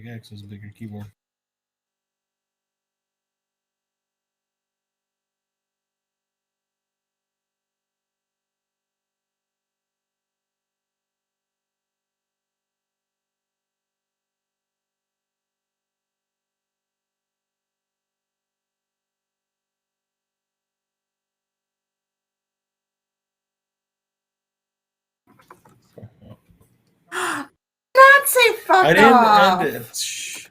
X is a bigger keyboard. Not say fuck I didn't off. end it. Shh.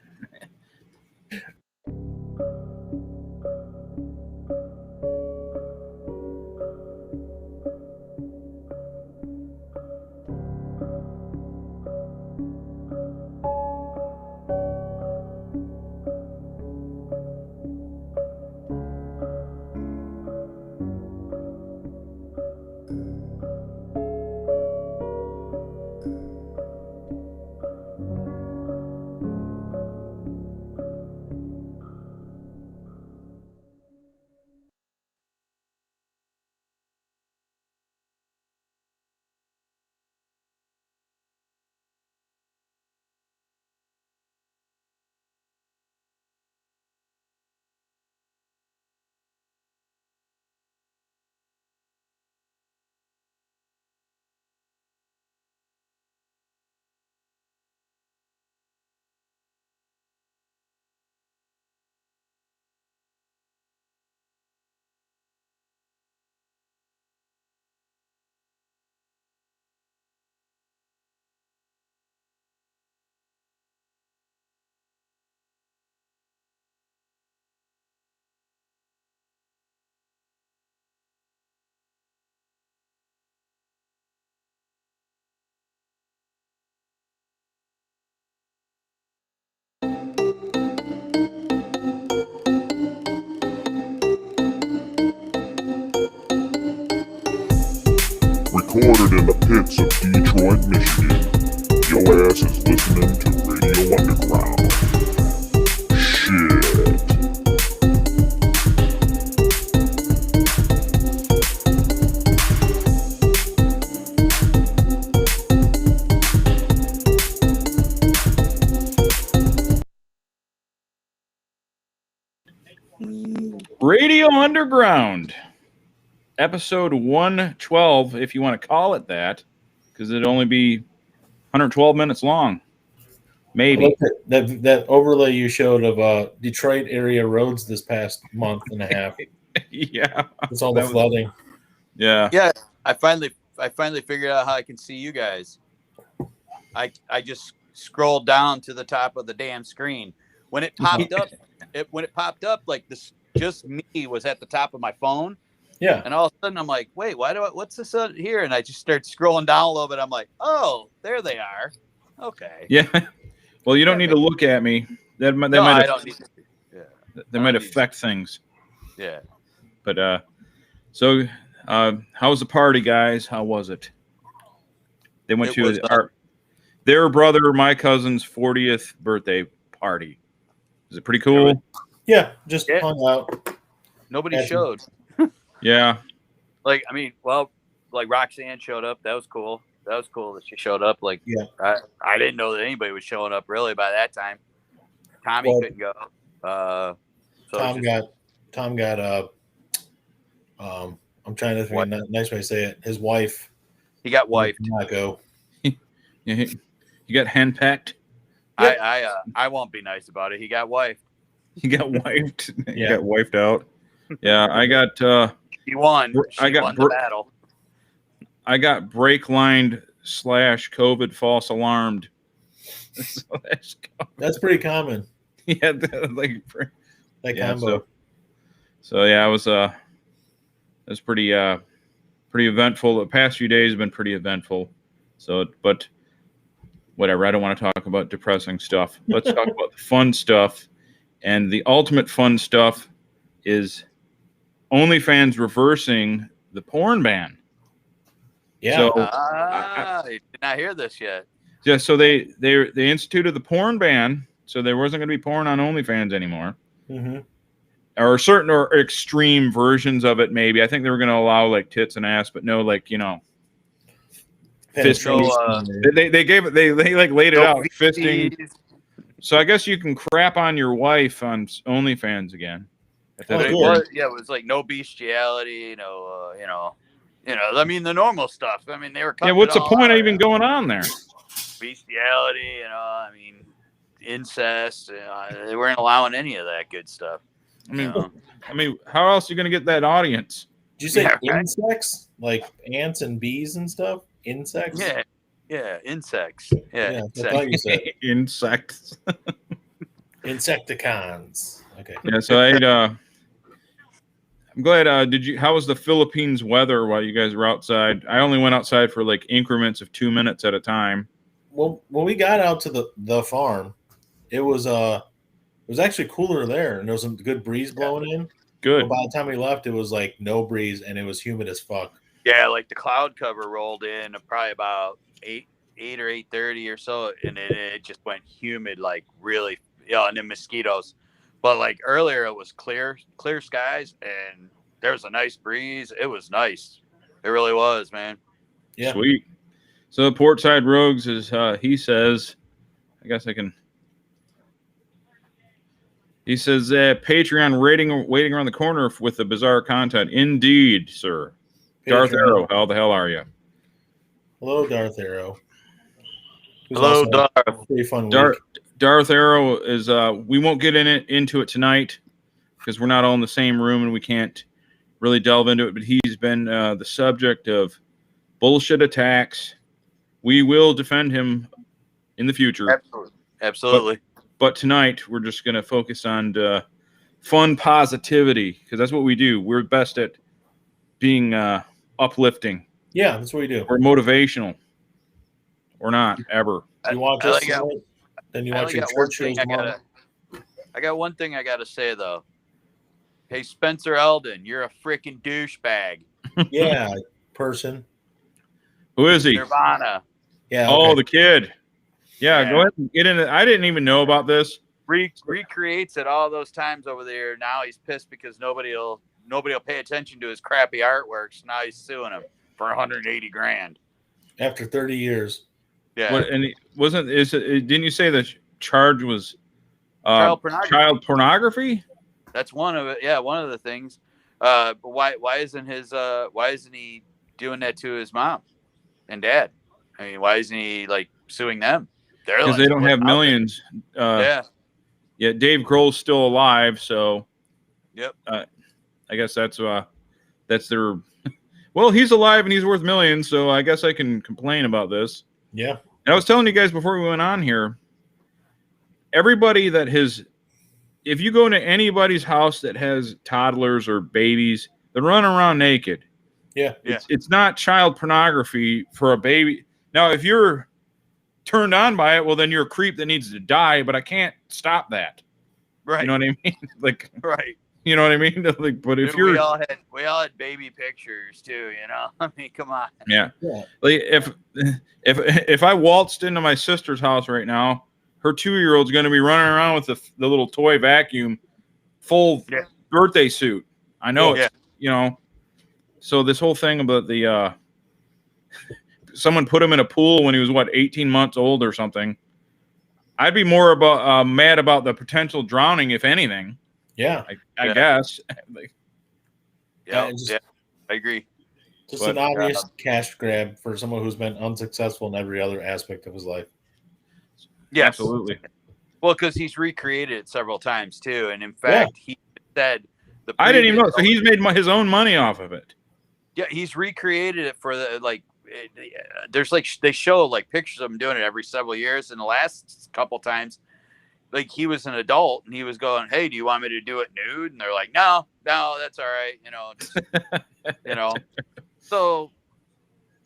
Recorded in the pits of Detroit, Michigan. Your ass is listening to Radio Underground. Shit. Radio Underground, episode 112, if you want to call it that, because it'd only be 112 minutes long. Maybe. That overlay you showed of Detroit area roads this past month and a half. Yeah. It's all the flooding. Yeah. Yeah, I finally figured out how I can see you guys. I just scrolled down to the top of the damn screen. When it popped up, like this, just me was at the top of my phone. Yeah. And all of a sudden I'm like, wait, what's this here? And I just start scrolling down a little bit. I'm like, oh, there they are. Okay. Yeah. Well, you don't need to look at me. I don't need to. Yeah. That might affect things. Yeah. But so how was the party, guys? How was it? They went to their brother, my cousin's 40th birthday party. Is it pretty cool? Yeah, just hung out. Nobody showed. Yeah. Like, I mean, well, like Roxanne showed up. That was cool. That was cool that she showed up. Like, yeah, I didn't know that anybody was showing up really by that time. Tommy couldn't go. So Tom got I'm trying to think of a nice way to say it. His wife. He got wifed. Not go. You got henpecked? Yep. I won't be nice about it. He got wifed. He got wiped. He got wiped out. Yeah, I got. He won. She won the battle. I got brake lined / COVID false alarmed. So that's pretty common. Yeah, like that combo. So yeah, it was pretty eventful. The past few days have been pretty eventful. So, but whatever. I don't want to talk about depressing stuff. Let's talk about the fun stuff. And the ultimate fun stuff is OnlyFans reversing the porn ban. Yeah. So, I did not hear this yet. Yeah, so they instituted the porn ban, so there wasn't going to be porn on OnlyFans anymore. Mm-hmm. Or certain or extreme versions of it, maybe. I think they were going to allow like tits and ass, but no, like, you know, fisting. They gave it. They like laid it out. Fisting. So I guess you can crap on your wife on OnlyFans again. If Oh, that's But good. it was like no bestiality, I mean the normal stuff. I mean they were cutting what's it the all point out. of even going on there? Bestiality, I mean incest. They weren't allowing any of that good stuff. I mean, you know? how else are you going to get that audience? Did you say Yeah, right. insects? Like ants and bees and stuff? Insects? Yeah, insects. Yeah, Yeah, I thought you said Insects. Insecticons. Okay. Yeah, so I'm glad. How was the Philippines weather while you guys were outside? I only went outside for like increments of 2 minutes at a time. Well, when we got out to the farm, it was actually cooler there, and there was some good breeze blowing in. Good. But by the time we left, it was like no breeze, and it was humid as fuck. Yeah, like the cloud cover rolled in probably about 8 or 8:30 or so, and it just went humid, like really, and then mosquitoes. But like earlier, it was clear skies, and there was a nice breeze. It was nice. It really was, man. Yeah. Sweet. So the Portside Rogues is he says, I guess I can. He says Patreon waiting around the corner with the bizarre content. Indeed, sir. Darth Patreon. Arrow, how the hell are you? Hello, Darth Arrow. Who's Hello, also Darth. had a pretty fun week. Darth Arrow is. We won't get into it tonight because we're not all in the same room and we can't really delve into it. But he's been the subject of bullshit attacks. We will defend him in the future. Absolutely. But tonight we're just going to focus on fun positivity because that's what we do. We're best at being uplifting. Yeah, that's what we do. Or motivational. Or not, ever. You watch us tonight, then you watch your church shows tomorrow. I got one thing I got to say, though. Hey, Spencer Eldon, you're a freaking douchebag. Yeah, person. Who is he? Nirvana. Yeah. Oh, okay. the kid. Yeah, go ahead and get into it. I didn't even know about this. Recreates it all those times over there. Now he's pissed because nobody will pay attention to his crappy artworks. Now he's suing him for 180 grand. After 30 years. Yeah. Didn't you say the charge was child pornography? That's one of it. Yeah, one of the things. But why isn't he doing that to his mom and dad? I mean, why isn't he like suing them? Because they don't have millions. Yeah. Dave Grohl's still alive, so. Yep. I guess that's their. Well, he's alive and he's worth millions, so I guess I can complain about this. Yeah. And I was telling you guys before we went on here, everybody that has, if you go into anybody's house that has toddlers or babies, they're running around naked. Yeah. It's not child pornography for a baby. Now, if you're turned on by it, well, then you're a creep that needs to die, but I can't stop that. Right. You know what I mean? Like, right. You know what I mean? Like, but if we all had baby pictures too, you know. I mean, come on. Yeah. Like if I waltzed into my sister's house right now, her 2-year-old's going to be running around with the little toy vacuum, full birthday suit. I know it's you know. So this whole thing about the someone put him in a pool when he was 18 months old or something. I'd be more about mad about the potential drowning, if anything. Yeah, I guess. I agree. Just an obvious cash grab for someone who's been unsuccessful in every other aspect of his life. Yeah, absolutely. Well, because he's recreated it several times too, and in fact, he said I didn't even know. So he's made his own money off of it. Yeah, he's recreated it for there's they show pictures of him doing it every several years, and the last couple times. Like he was an adult and he was going, "Hey, do you want me to do it nude?" And they're like, "No, that's all right." You know, just, So,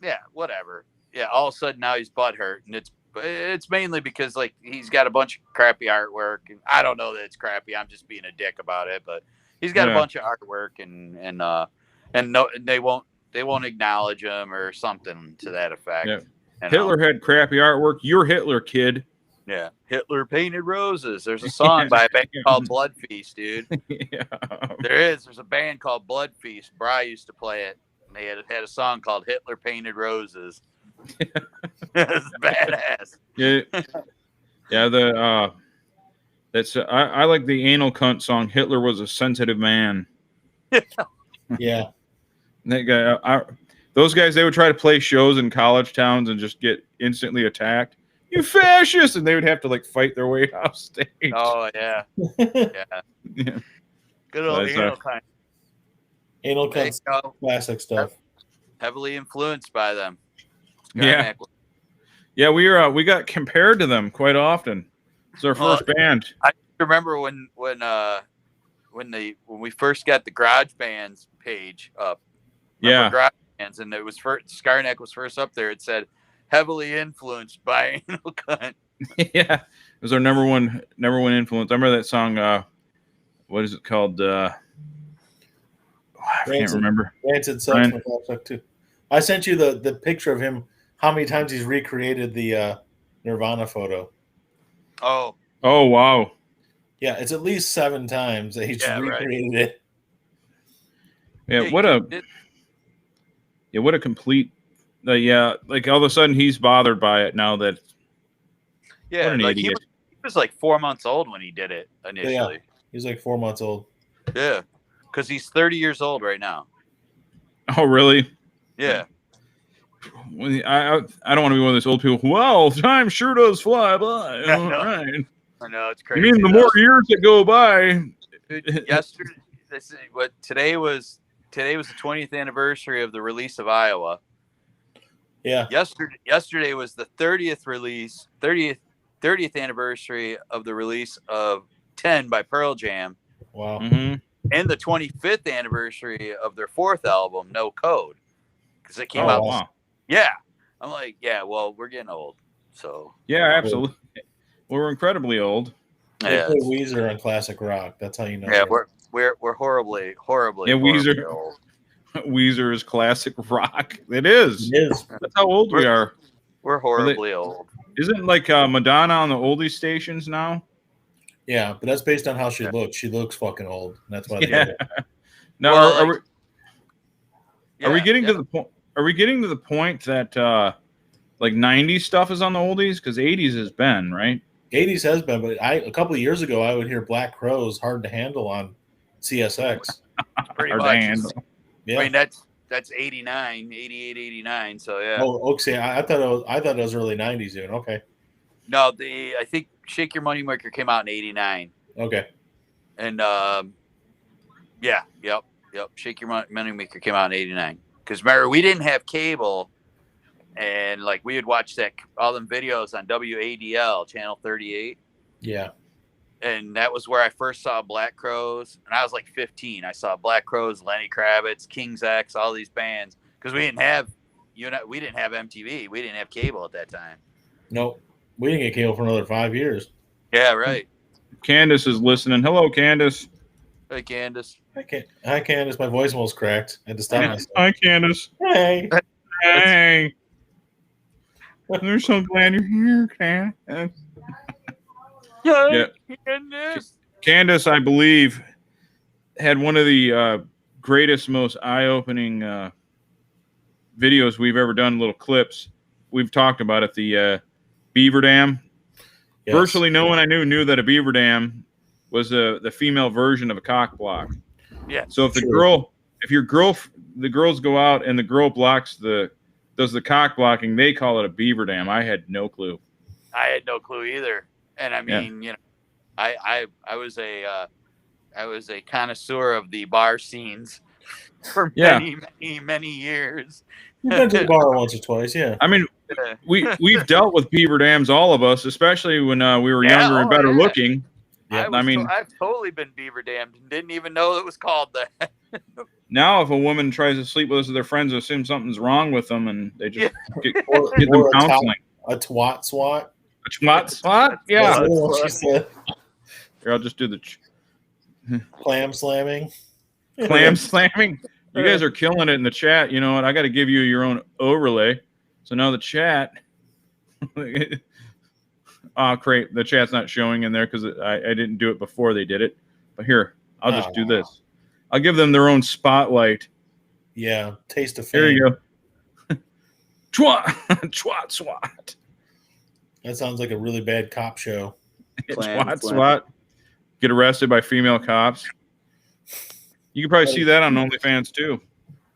yeah, whatever. Yeah, all of a sudden now he's butthurt, and it's mainly because he's got a bunch of crappy artwork, and I don't know that it's crappy. I'm just being a dick about it, but he's got a bunch of artwork, and no, they won't acknowledge him or something to that effect. Yeah. Hitler had crappy artwork. You're Hitler, kid. Yeah, Hitler painted roses. There's a song by a band called Blood Feast, dude. Yeah. There's a band called Blood Feast. Bri used to play it. And they had a song called Hitler Painted Roses. It's badass. Yeah. That's I like the anal cunt song. Hitler was a sensitive man. Yeah. That guy, those guys, they would try to play shows in college towns and just get instantly attacked. You fascists! And they would have to like fight their way off stage. Oh yeah, yeah. Yeah. Good old That's, anal cunt. Anal There you cuts, go. classic stuff. Heavily influenced by them. Yeah. Yeah, we got compared to them quite often. It's our first band. I remember when we first got the Garage Bands page up. Yeah. Garage Bands, and it was first. Scarneck was first up there. It said heavily influenced by anal cunt. Yeah, it was our number one influence. I remember that song. What is it called? I can't remember. Rancid sucks my cock too. I sent you the picture of him. How many times he's recreated the Nirvana photo? Oh wow. Yeah, it's at least 7 times that he's recreated it. Yeah, what a complete. Like all of a sudden he's bothered by it now that. Yeah, like he was like 4 months old when he did it initially. Yeah, he's like 4 months old. Yeah, because he's 30 years old right now. Oh, really? Yeah. I don't want to be one of those old people. Well, time sure does fly by. All right. I know, it's crazy. You mean the more years that go by? Dude, yesterday, today was the 20th anniversary of the release of Iowa. Yeah. Yesterday was the 30th anniversary of the release of 10 by Pearl Jam. Wow. Mm-hmm. And the 25th anniversary of their 4th album, No Code, because it came out. Wow. Yeah, I'm like, yeah. Well, we're getting old, so yeah, absolutely. We're incredibly old. They play Weezer on classic rock. That's how you know. Yeah, we're horribly. Yeah, Weezer. Old. Weezer is classic rock. It is. It is. That's how old we are. We're horribly old. Isn't like Madonna on the oldie stations now? Yeah, but that's based on how she looks. She looks fucking old. That's why. Yeah. No, Well, are we getting to the point? Are we getting to the point that like 90s stuff is on the oldies? Because 80s has been, right? 80s has been, but a couple of years ago I would hear Black Crowes Hard to Handle on CSX. Pretty Hard much. to handle. Yeah. I mean that's 89, 88, 89. So yeah. Oh, okay. I thought it was early 90s even. Okay. No, I think Shake Your Money Maker came out in 89. Okay. And yep. Shake Your Money Maker came out in 89. Because remember, we didn't have cable, and like we would watch all them videos on WADL channel 38. Yeah. And that was where I first saw Black Crowes, and I was like 15. I saw Black Crowes, Lenny Kravitz, King's X, all these bands, because we didn't have MTV, we didn't have cable at that time. Nope. We didn't get cable for another 5 years. Yeah, right. Candace is listening. Hello, Candace. Hey, Candace. Hi, Candace. My voice almost cracked. I had to stop myself. Hi, Candace. Hey. Hey. We're so glad you're here, Candace. Yeah. Candace, I believe, had one of the greatest, most eye-opening videos we've ever done, little clips. We've talked about it, the beaver dam. Yes. Virtually no one I knew that a beaver dam was the female version of a cock block. Yeah. So if the girls go out and the girl does the cock blocking, they call it a beaver dam. I had no clue. I had no clue either. And I mean, you know, I was a connoisseur of the bar scenes for many years. You've been to the bar once or twice, yeah. I mean, we've dealt with beaver dams, all of us, especially when we were younger and better looking. Yeah, I've totally been beaver dammed and didn't even know it was called that. Now, if a woman tries to sleep with us, their friends assume something's wrong with them, and they just get them counseling. A twat swat. A twat swat? Yeah. That's what she said. Here, I'll just do the clam slamming. Clam slamming. You guys are killing it in the chat. You know what? I got to give you your own overlay. So now the chat. Great. The chat's not showing in there because I didn't do it before they did it. But here, I'll just do this. I'll give them their own spotlight. Yeah. Taste of fame. There you go. Twat swat. That sounds like a really bad cop show. Twat swat. get arrested by female cops. You can probably see that on OnlyFans too.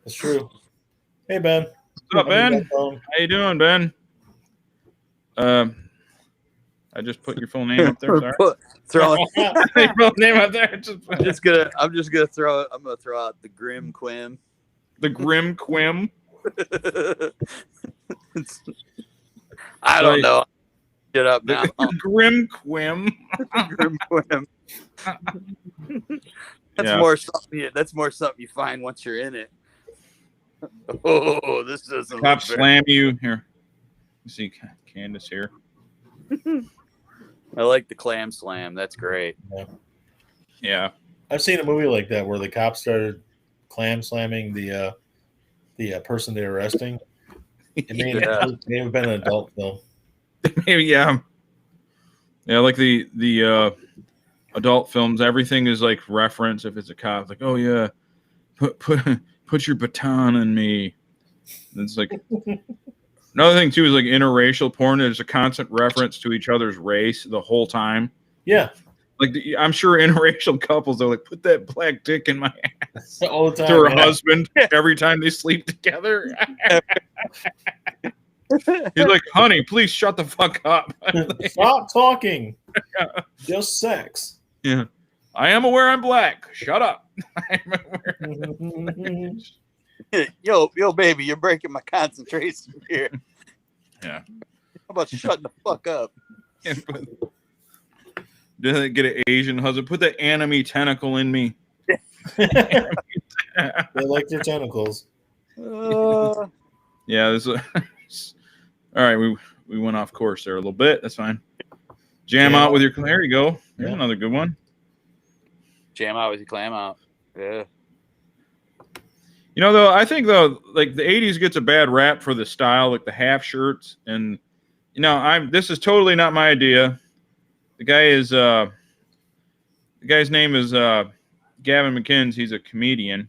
That's true. Hey, Ben. What's up, Ben? How you doing, Ben? I just put your full name up there. Sorry. Throwing Your full name up there. I'm just gonna throw out the Grim Quim. The Grim Quim. I don't know. Get up now. Grim Quim. Grim Quim. That's more something you find once you're in it. Oh, this doesn't. Cop slam you here. You see Candace here. I like the clam slam. That's great. Yeah. I've seen a movie like that where the cops started clam slamming the person they're arresting. It may have been an adult film. Maybe, yeah. Yeah, like the adult films, everything is like reference. If it's a cop, like, oh yeah, put your baton in me. And it's like another thing too is like interracial porn. There's a constant reference to each other's race the whole time. Yeah, like I'm sure interracial couples are like, put that black dick in my ass all the time to her husband every time they sleep together. He's like, honey, please shut the fuck up. Stop talking. Just sex. Yeah. I am aware I'm black. Shut up. I'm aware. Yo, baby, you're breaking my concentration here. Yeah. How about shutting the fuck up? Didn't get an Asian husband? Put the anime tentacle in me. They like their tentacles. Yeah, this all right, we went off course there a little bit. That's fine. Jam out with your clam. There you go. There's another good one. Jam out with your clam out. Yeah. You know, though, I think though, like the '80s gets a bad rap for the style, like the half shirts, and you know, this is totally not my idea. The guy's name is Gavin McKins. He's a comedian.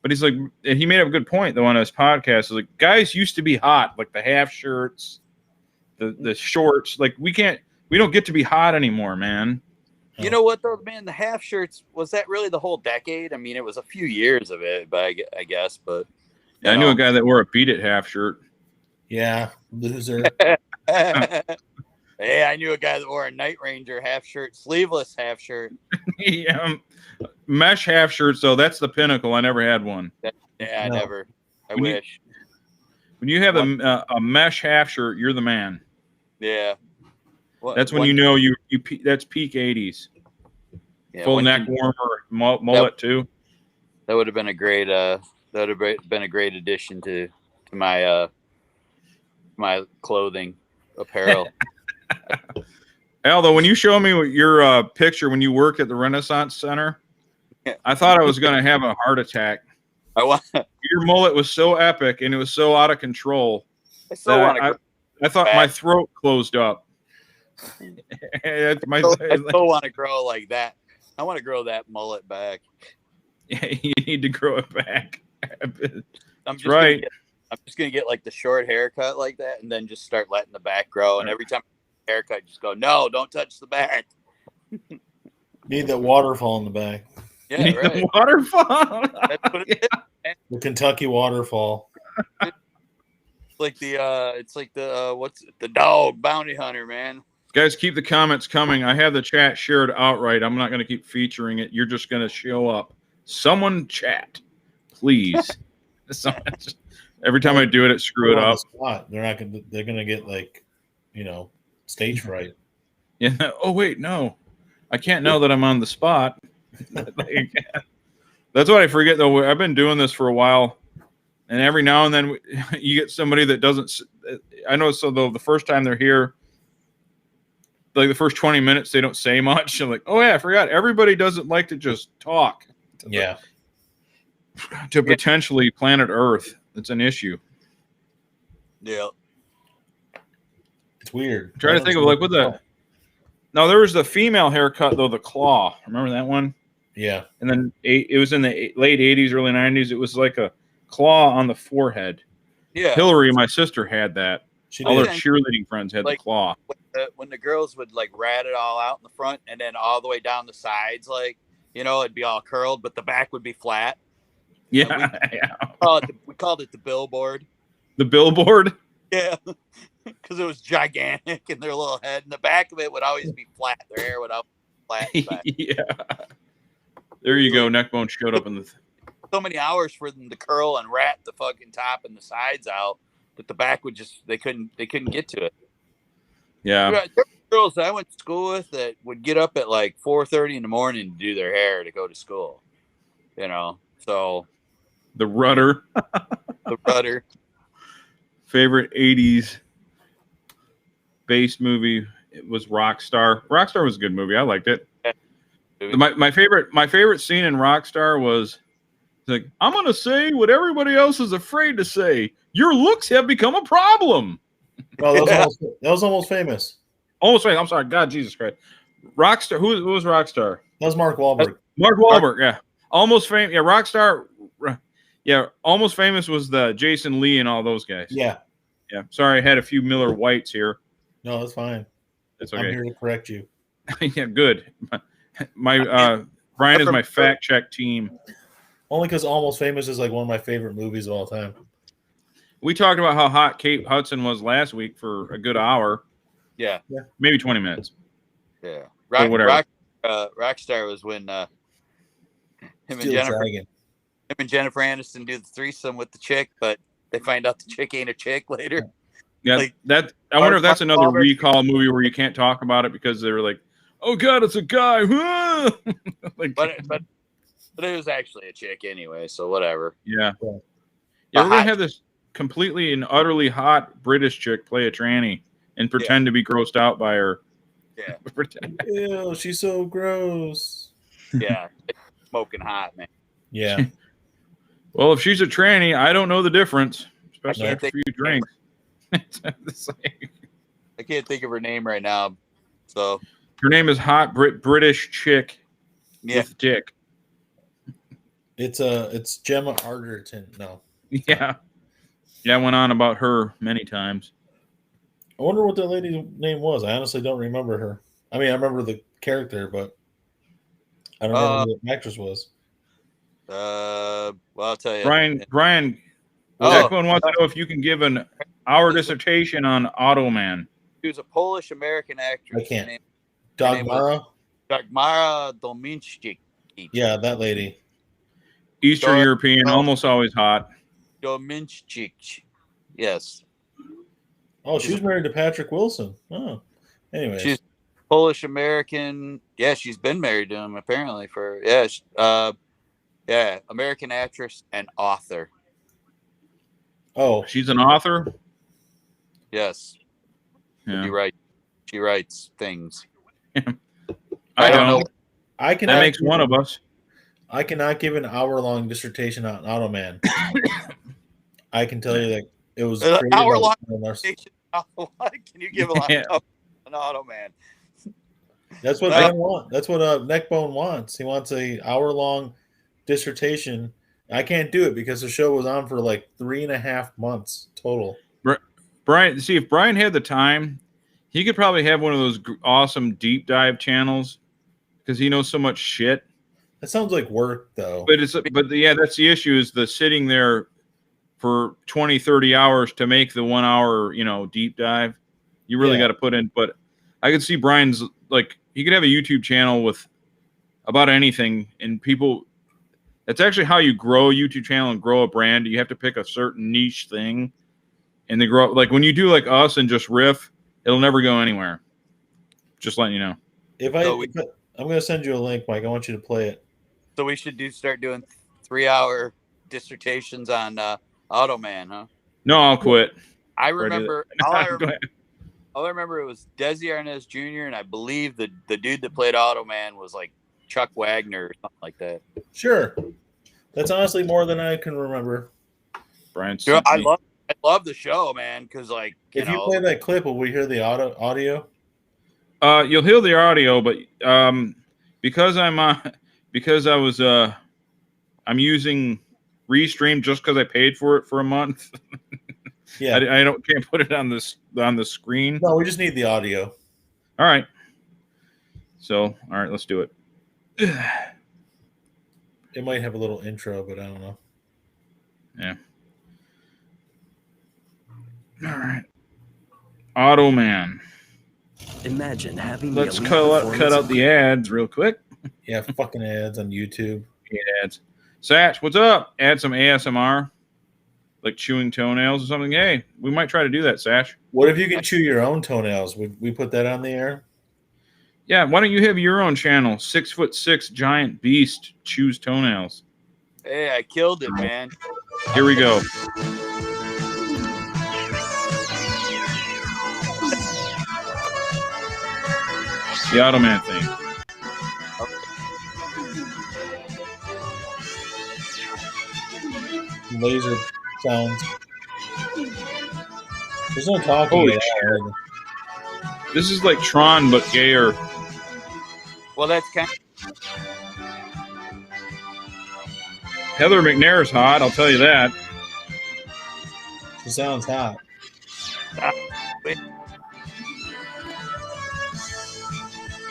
But he's like, he made up a good point though on his podcast. He's like, guys used to be hot, like the half shirts, the shorts. Like we don't get to be hot anymore, man. You know what though, man? The half shirts, was that really the whole decade? I mean, it was a few years of it, but I guess. But yeah, I knew a guy that wore a Beat It half shirt. Yeah, loser. Hey, I knew a guy that wore a Night Ranger half shirt, sleeveless half shirt. Yeah, mesh half shirts though. That's the pinnacle. I never had one. I never. I wish. When you have a mesh half shirt, you're the man. Yeah. That's when you know you that's peak '80s. Yeah, full neck warmer, mullet too. That would have been a great. That would have been a great addition to my my clothing apparel. Although when you show me your picture when you work at the Renaissance Center, I thought I was going to have a heart attack. Your mullet was so epic and it was so out of control. I thought my throat closed up. I still want to grow like that. I want to grow that mullet back. Yeah, you need to grow it back. I'm just gonna get like the short haircut like that, and then just start letting the back grow. And every time haircut, just go, no, don't touch the back. Need that waterfall in the back. Yeah, right. The waterfall. That's what it is. The Kentucky waterfall. It's like the what's the dog bounty hunter, man. Guys, keep the comments coming. I have the chat shared outright. I'm not going to keep featuring it. You're just going to show up. Someone chat, please. Every time I do it, screw it up. They're not going. They're going to get like, stage fright. Yeah. Oh wait, no, I can't know that I'm on the spot. That's what I forget though. I've been doing this for a while, and every now and then you get somebody that doesn't. I know. So though, the first time they're here, like the first 20 minutes, they don't say much. I'm like, oh yeah, I forgot. Everybody doesn't like to just talk. To potentially planet Earth, it's an issue. Yeah. It's weird. I'm trying to think of like what the. No, there was the female haircut though, the claw. Remember that one? Yeah. And then it was in the late 80s, early 90s. It was like a claw on the forehead. Yeah. Hillary, my sister, had that. She All did. her cheerleading friends had the claw. when the girls would like rat it all out in the front and then all the way down the sides, like, it'd be all curled, but the back would be flat. Yeah, We called it the billboard. The billboard. Yeah, because it was gigantic and their little head, and the back of it would always be flat. Their hair would always be flat. In the back. Yeah. There you go. Neckbone showed up in the. So many hours for them to curl and rat the fucking top and the sides out, but the back would they couldn't get to it. Yeah. There were girls that I went to school with that would get up at like 4:30 in the morning to do their hair to go to school. So The Rudder. the rudder. Favorite 80s based movie, it was Rockstar. Rockstar was a good movie. I liked it. My favorite scene in Rockstar was like, I'm gonna say what everybody else is afraid to say. Your looks have become a problem. Oh, that was almost famous. Almost famous. I'm sorry. God, Jesus Christ. Rockstar. Who was Rockstar? That was Mark Wahlberg. Mark Wahlberg. Yeah. Almost famous. Yeah. Rockstar. Yeah. Almost famous was the Jason Lee and all those guys. Yeah. Yeah. Sorry, I had a few Miller Whites here. No, that's fine. That's okay. I'm here to correct you. Yeah. Good. My Brian is my fact check team. Only because Almost Famous is like one of my favorite movies of all time. We talked about how hot Kate Hudson was last week for a good hour. Yeah. Maybe 20 minutes. Yeah. Whatever. Rockstar was when him and Jennifer Aniston do the threesome with the chick, but they find out the chick ain't a chick later. Yeah, I wonder if that's another recall movie where you can't talk about it because they were like, "Oh God, it's a guy." but it was actually a chick anyway, so whatever. Yeah. Yeah, we're gonna have this completely and utterly hot British chick play a tranny and pretend to be grossed out by her. Yeah. Ew, she's so gross. Yeah, it's smoking hot, man. Yeah. Well, if she's a tranny, I don't know the difference, especially after a few drinks. I can't think of her name right now. So her name is Hot British Chick with Dick. It's Gemma Arterton. No. Yeah. Yeah, I went on about her many times. I wonder what that lady's name was. I honestly don't remember her. I mean, I remember the character, but I don't remember who the actress was. Well, I'll tell you. Brian, Neckbone wants to know if you can give an hour dissertation on Automan. She was a Polish-American actress. I can't. Dagmara Dominczyk. Yeah, that lady. Eastern European, almost always hot. Dominczyk. Yes. Oh, she was married to Patrick Wilson. Oh, anyway. She's Polish-American. Yeah, she's been married to him apparently for American actress and author. Oh, she's an author? Yes. Yeah. You're right. She writes things. I don't know. That makes one of us. I cannot give an hour-long dissertation on Automan. I can tell you that it was an hour-long dissertation. What can you give an Automan? That's what Ben wants. That's what Neckbone wants. He wants a hour-long dissertation. I can't do it because the show was on for like 3.5 months total. Brian, see, if Brian had the time, he could probably have one of those awesome deep dive channels because he knows so much shit. That sounds like work, though. But that's the issue, is the sitting there for 20, 30 hours to make the 1 hour, deep dive. You really got to put in. But I could see Brian's, like, he could have a YouTube channel with about anything, and people. That's actually how you grow a YouTube channel and grow a brand. You have to pick a certain niche thing, and they grow. Like when you do like us and just riff, it'll never go anywhere. Just letting you know. I'm going to send you a link, Mike. I want you to play it. So we should start doing 3-hour dissertations on Automan, huh? No, I'll quit. I remember. All I remember it was Desi Arnaz Jr. and I believe the dude that played Automan was like Chuck Wagner or something like that. Sure, that's honestly more than I can remember. Brian, I love the show, man. Because like, if you play that clip, will we hear the audio? You'll hear the audio, but because I'm using Restream just because I paid for it for a month. Yeah, I can't put it on the screen. No, we just need the audio. All right. So, all right, let's do it. It might have a little intro, but I don't know. Yeah. All right. Automan. Imagine having Let's the elite cut performance out the ads real quick. Yeah, fucking ads on YouTube. Ads. Satch, what's up? Add some ASMR, like chewing toenails or something. Hey, we might try to do that, Satch. What if you can chew your own toenails? Would we put that on the air? Yeah, why don't you have your own channel? 6'6" giant beast chews toenails. Hey, I killed it, man. Here we go. The Automan thing. Laser sounds. There's no talking. Holy at all. This is like Tron, but gayer. Well, that's kind Heather McNair's hot, I'll tell you that. She sounds hot.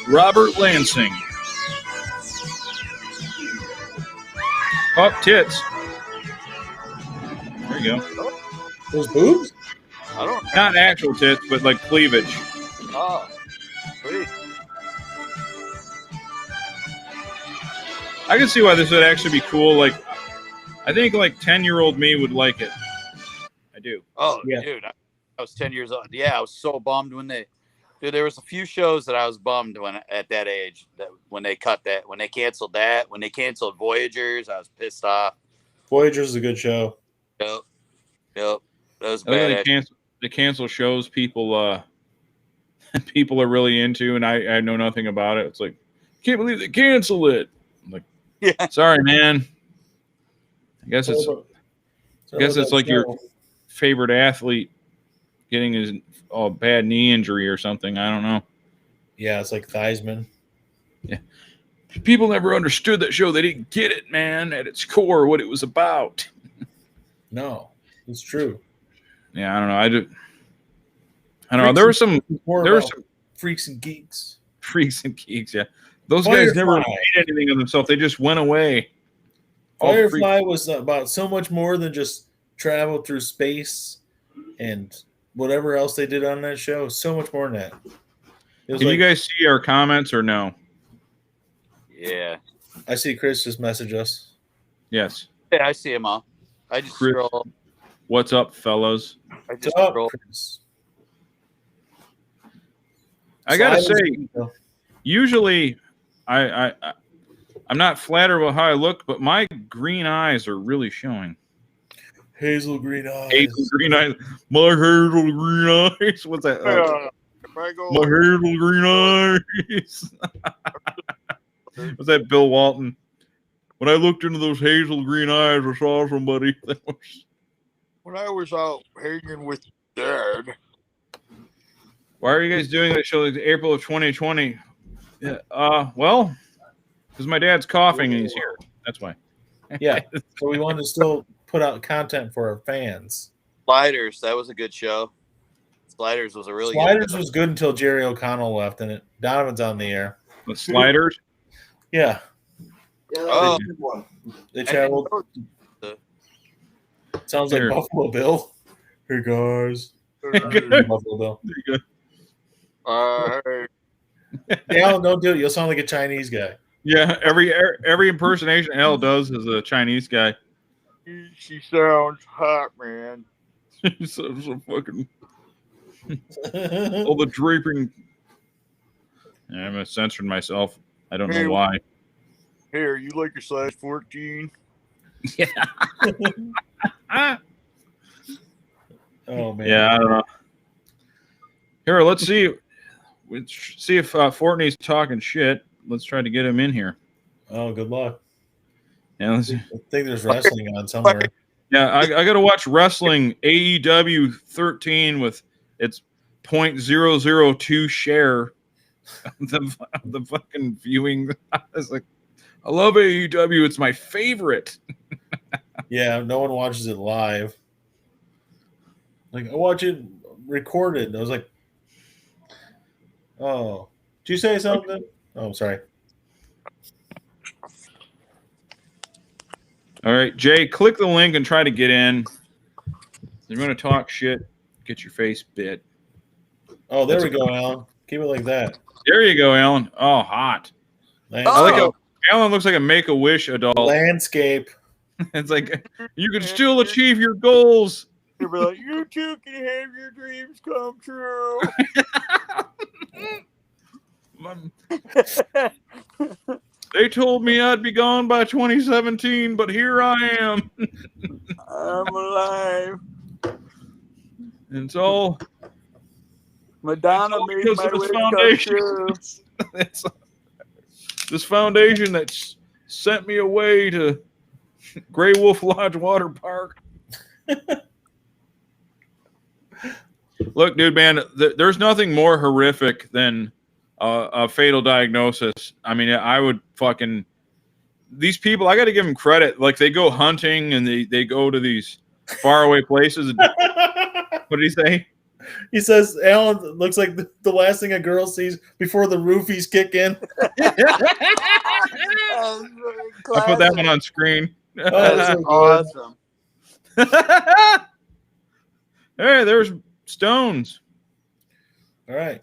Robert Lansing. Up tits. There you go. Those boobs? I don't. Not actual tits, but like cleavage. Oh, sweet. I can see why this would actually be cool. Like, I think like 10-year-old me would like it. I do. Oh, Yeah. dude, I was 10 years old. Yeah, I was so bummed when they. Dude, there was a few shows that I was bummed when at that age that when they cut that, when they canceled that, when they canceled Voyagers, I was pissed off. Voyager's is a good show. Yep, that was I think bad. they cancel shows people people are really into, and I know nothing about it. It's like, can't believe they cancel it. I'm like, Yeah, sorry, man. I guess it's like your favorite athlete getting his bad knee injury or something. I don't know. Yeah, it's like Theismann. Yeah. People never understood that show. They didn't get it, man, at its core, what it was about. No, it's true. Yeah, I don't know. I don't know. There were some freaks and geeks. freaks and geeks. Yeah, those Firefly. guys never made anything of themselves. They just went away. All Firefly was about so much more than just travel through space and whatever else they did on that show. So much more than that. It was Can like, you guys see our comments or no? yeah, I see Chris just message us. Yes. yeah. I see them all. I just Chris. scroll. What's up, fellas? I just What's up, scroll. Chris? I gotta Slide say, into- usually, I'm not flattered about how I look, but my green eyes are really showing. Hazel green eyes. Hazel green eyes. My hazel green eyes. What's that? If I go, My hazel green eyes. Was that Bill Walton? When I looked into those hazel green eyes, I saw somebody that was. when I was out hanging with Dad. Why are you guys doing that show like April of 2020? Yeah, well, because my dad's coughing and he's here. That's why. Yeah. So we wanted to still put out content for our fans. Sliders, that was a good show. Sliders was a really Sliders good was good until Jerry O'Connell left and it. Donovan's on the air. The sliders. Yeah. Yeah, that Oh. was a good one. They traveled. Sounds like Here. Buffalo Bill. Hey guys. show. Buffalo Bill. There you go. Yeah, don't do it. You'll sound like a Chinese guy. Yeah, every impersonation Al does is a Chinese guy. She sounds hot, man. so fucking all the draping. Yeah, I'm censoring myself. I don't know why. Here, you like your size 14? Oh man. Yeah, I don't know. Here, let's see. Let's see if Fortney's talking shit. Let's try to get him in here. Oh, good luck. Yeah, let's see. I think there's wrestling on somewhere. Yeah, I got to watch wrestling AEW 13 with its 0.002 share of the fucking viewing. I was like, I love AEW. It's my favorite. Yeah, no one watches it live. Like I watch it recorded. I was like, Oh, did you say something? Oh, I'm sorry. All right, Jay, click the link and try to get in. You're going to talk shit, get your face bit. Oh, there we go, Alan. Keep it like that. There you go, Alan. Oh, hot. Landscape. I like how Alan looks like a Make-A-Wish adult. Landscape. It's like, you can still achieve your goals. You'll be like, you too can have your dreams come true. They told me I'd be gone by 2017, but here I am. I'm alive. And it's all Madonna made because my of this wish come foundation. true. It's this foundation that's sent me away to Gray Wolf Lodge Water Park. Look, dude, man, there's nothing more horrific than a fatal diagnosis. I mean, I would fucking... These people, I got to give them credit. Like, they go hunting and they go to these faraway places. What did he say? He says Alan looks like the last thing a girl sees before the roofies kick in. I put that one on screen. Oh, that's so good. Awesome. Hey, there's Stones. All right.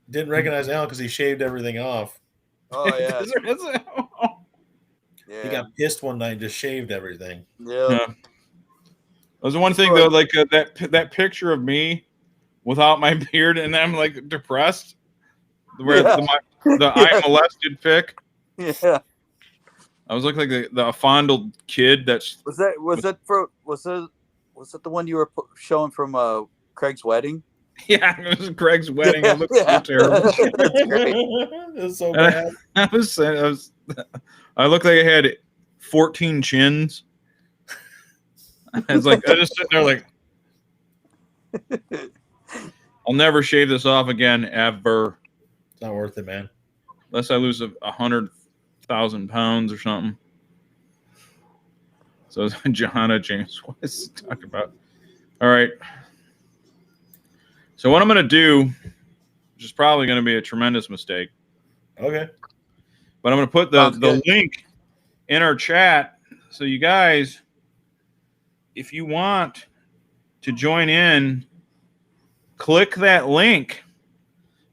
Didn't recognize Alan because he shaved everything off. Oh yeah. He got pissed one night and just shaved everything. Yeah. That was the one thing though, like that picture of me without my beard, and I'm like depressed. Where the I molested pic. Yeah. I was looking like the fondled kid. Was that the one you were showing from Craig's wedding? Yeah, it was Greg's wedding. Yeah, It looked so terrible. It was so bad. I looked like I had 14 chins. I was just sitting there like, I'll never shave this off again, ever. It's not worth it, man. Unless I lose 100,000 pounds or something. So Johanna James was talking about. All right. So what I'm going to do, which is probably going to be a tremendous mistake. Okay. But I'm going to put the link in our chat. So you guys, if you want to join in, click that link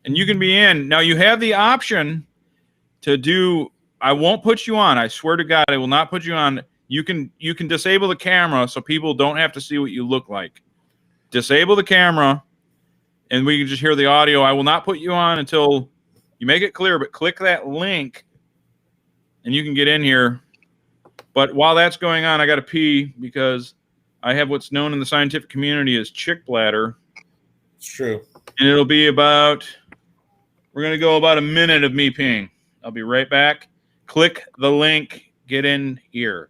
and you can be in. Now you have the option to do, I won't put you on. I swear to God, I will not put you on. You can disable the camera so people don't have to see what you look like. Disable the camera and we can just hear the audio. I will not put you on until you make it clear, but click that link and you can get in here. But while that's going on, I got to pee because I have what's known in the scientific community as chick bladder. It's true. And it'll be we're going to go about a minute of me peeing. I'll be right back. Click the link. Get in here.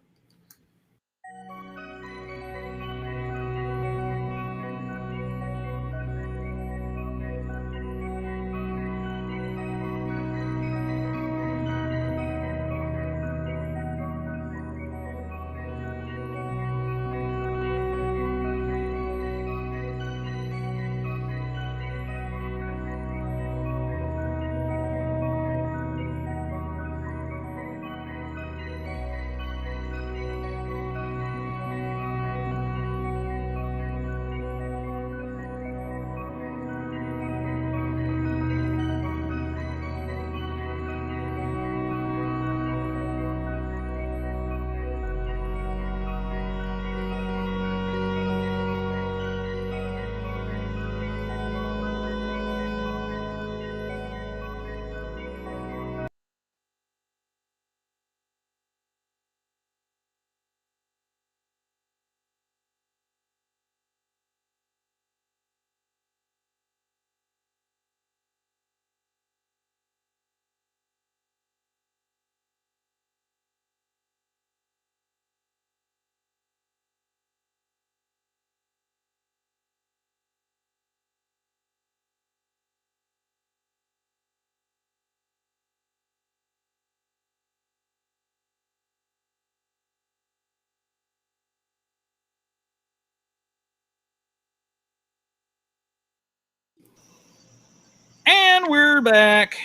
And we're back.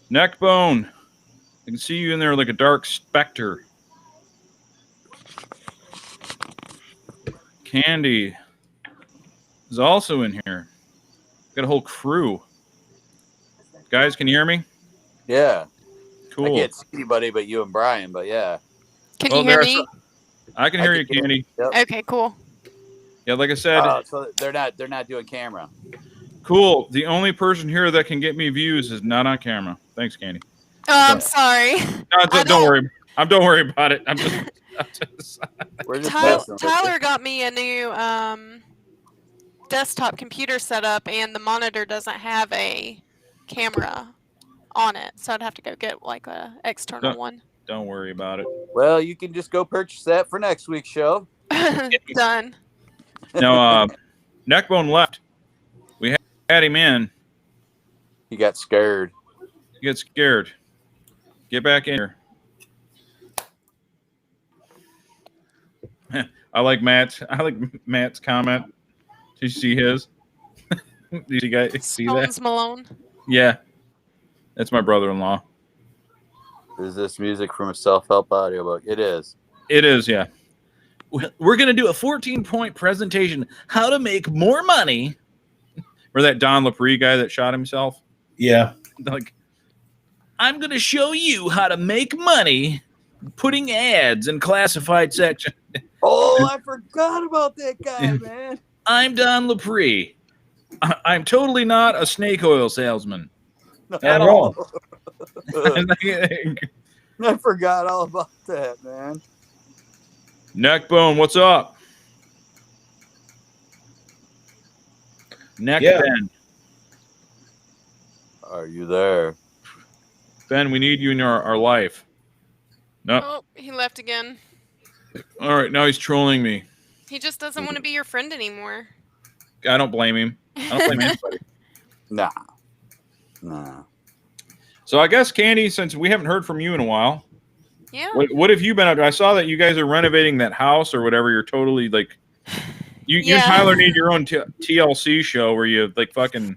Neckbone. I can see you in there like a dark specter. Candy is also in here. Got a whole crew. Guys, can you hear me? Yeah. Cool. I can't see anybody but you and Brian, but yeah. Can you hear me? I can hear you, Candy. Yep. Okay, cool. Yeah, like I said, So they're not doing camera. cool. The only person here that can get me views is not on camera. Thanks, Candy. Oh, I'm sorry. No, don't worry. Don't worry about it. I'm just We're just messing with Tyler got me a new desktop computer set up, and the monitor doesn't have a camera on it, so I'd have to go get like a external one. Don't worry about it. Well, you can just go purchase that for next week's show. Done. No, Neckbone left. We had him in. He got scared. You get scared. Get back in here. I like Matt's comment. Did you see his? Did you guys see that? Stones Malone. Yeah. That's my brother-in-law. Is this music from a self-help audiobook? It is. It is, yeah. We're going to do a 14-point presentation. How to make more money. Or that Don Lapre guy that shot himself. Yeah. Like, I'm going to show you how to make money putting ads in classified section. Oh, I forgot about that guy, man. I'm Don Lapre. I'm totally not a snake oil salesman. At all. I forgot all about that, man. Neckbone, what's up? Ben. Are you there? Ben, we need you in our life. No. Oh, he left again. All right, now he's trolling me. He just doesn't want to be your friend anymore. I don't blame him. I don't blame anybody. Nah. So I guess, Candy, since we haven't heard from you in a while, Yeah. what have you been up to? I saw that you guys are renovating that house or whatever. You're totally like, you and Tyler need your own TLC show where you like fucking,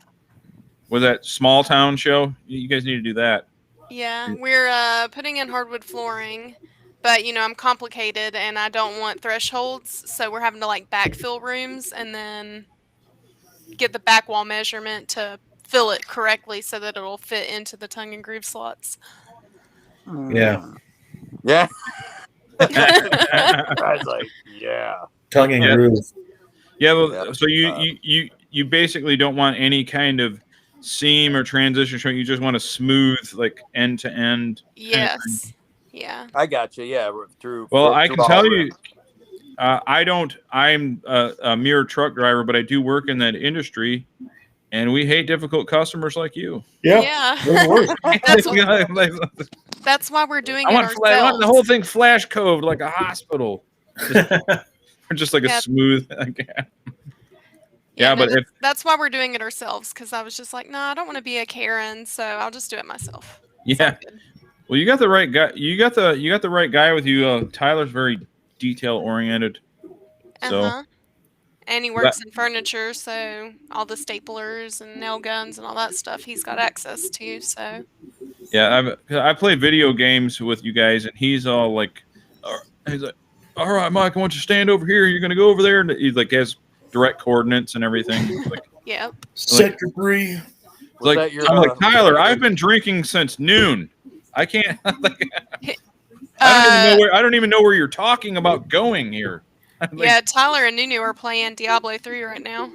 was that small town show? You guys need to do that. Yeah, we're putting in hardwood flooring, but I'm complicated and I don't want thresholds, so we're having to like backfill rooms and then get the back wall measurement to fill it correctly so that it'll fit into the tongue and groove slots. Yeah. Yeah. I was like, yeah. Tongue and groove. Yeah, well, so you basically don't want any kind of seam or transition showing. You just want a smooth, like end to end. Yes. Yeah. I got you. Yeah. Through. Well, I can tell you, I'm a mere truck driver, but I do work in that industry, and we hate difficult customers like you. Yeah. That's why we're doing it ourselves. I want the whole thing flash code like a hospital. Just like a smooth. But that's why we're doing it ourselves, because I was just like, no, I don't want to be a Karen, so I'll just do it myself. Yeah. Well, you got the right guy. You got the right guy with you. Tyler's very detail oriented. So. And he works in furniture, so all the staplers and nail guns and all that stuff he's got access to. So. Yeah, I play video games with you guys, and he's all like, he's like, all right, Mike, I want you to stand over here. You're gonna go over there, and he like has direct coordinates and everything. Like, yep. Sector 3. Like, I'm like, Tyler, I've been drinking since noon. I can't. I don't even know where you're talking about going here. Yeah, Tyler and Nunu are playing Diablo 3 right now.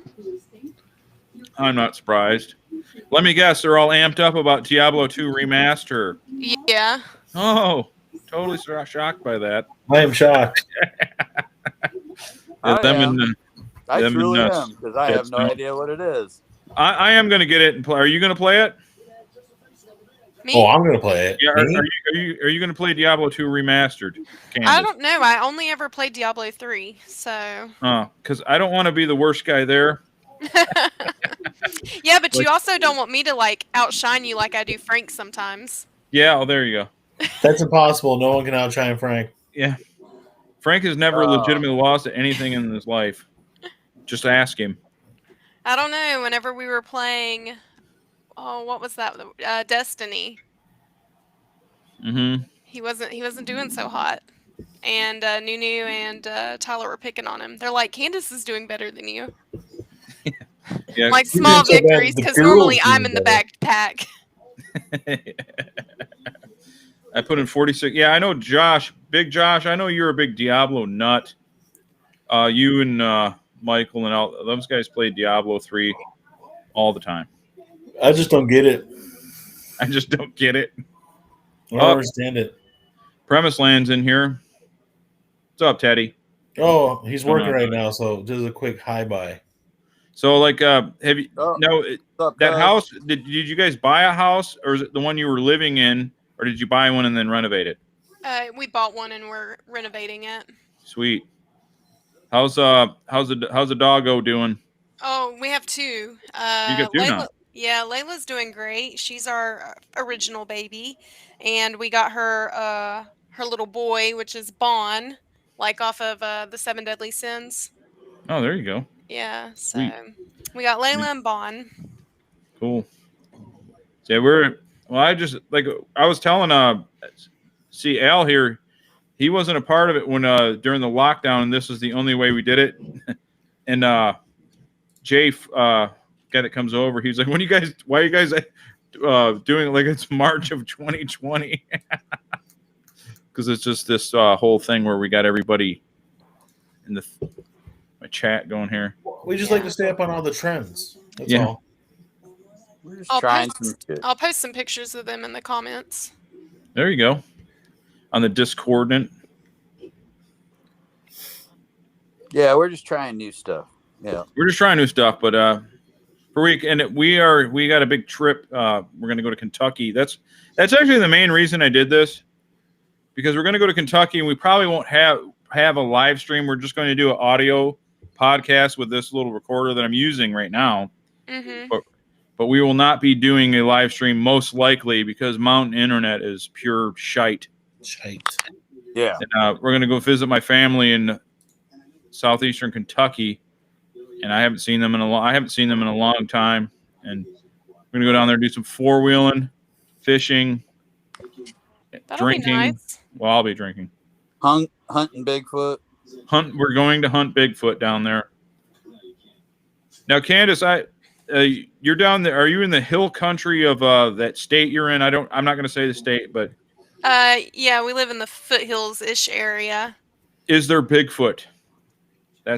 I'm not surprised. Let me guess, they're all amped up about Diablo 2 remaster. Yeah. Oh, totally shocked by that. I am shocked. I truly am, because I have no idea what it is. I am going to get it and play. Are you going to play it? Me? Oh, I'm going to play it. Yeah. Are you going to play Diablo 2 remastered? Candace? I don't know. I only ever played Diablo 3, so. Oh, because I don't want to be the worst guy there. Yeah, but you also don't want me to like outshine you like I do Frank sometimes. Yeah, well, there you go. That's impossible. No one can outshine Frank. Yeah. Frank has never legitimately lost at anything in his life. Just ask him. I don't know. Whenever we were playing Oh, what was that? Destiny. Mm-hmm. He wasn't doing so hot. And Nunu and Tyler were picking on him. They're like, Candace is doing better than you. Yeah. Like You're small doing so bad, victories, the because girls normally I'm doing in the better. backpack. I put in 46. Yeah, I know Josh, Big Josh. I know you're a big Diablo nut. You and Michael and all those guys play Diablo 3 all the time. I just don't get it. I just don't get it. I don't understand it. Premise Land's in here. What's up, Teddy? Oh, he's Going working on, right buddy? now, so just a quick hi bye. So, like, have you Oh, no what's up, that cuz? house? Did you guys buy a house, or is it the one you were living in, or did you buy one and then renovate it? We bought one and we're renovating it. Sweet. How's the doggo doing? Oh, we have two. You got two now. Yeah, Layla's doing great. She's our original baby, and we got her her little boy, which is Bon, like off of the Seven Deadly Sins. Oh, there you go. Yeah, so Sweet. we got Layla and Bon. Cool. So I was telling see Al here, he wasn't a part of it when during the lockdown, and this is the only way we did it. And Jay guy that comes over, he's like, why are you guys doing it like it's March of 2020? Because it's just this whole thing where we got everybody in my chat going here. We just like to stay up on all the trends. That's Yeah. all. We're just trying some shit. I'll post some pictures of them in the comments. There you go. On the Discordant. Yeah, we're just trying new stuff. Yeah. We're just trying new stuff, but for week and we got a big trip. We're gonna go to Kentucky. That's actually the main reason I did this, because we're gonna go to Kentucky and we probably won't have a live stream. We're just going to do an audio podcast with this little recorder that I'm using right now. Mm-hmm. But we will not be doing a live stream most likely because mountain internet is pure shite. Shite. Yeah. And, we're gonna go visit my family in southeastern Kentucky, and I haven't seen them in a long time. And we're gonna go down there and do some 4-wheeling, fishing, That'll drinking. be nice. Well, I'll be drinking. Hunting Bigfoot. We're going to hunt Bigfoot down there. Now, Candace, you're down there. Are you in the hill country of that state you're in? I'm not going to say the state, but Yeah, we live in the foothills-ish area. is there Bigfoot?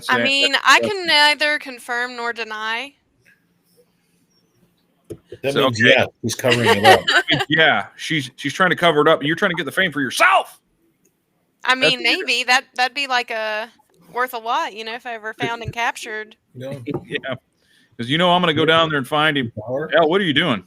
I mean, I can neither confirm nor deny. That So, means okay. yeah, he's covering it up. Yeah, she's trying to cover it up. You're trying to get the fame for yourself. I mean, maybe that'd be like worth a lot, if I ever found and captured. You know? Yeah, because I'm going to go down there and find him. Al, what are you doing?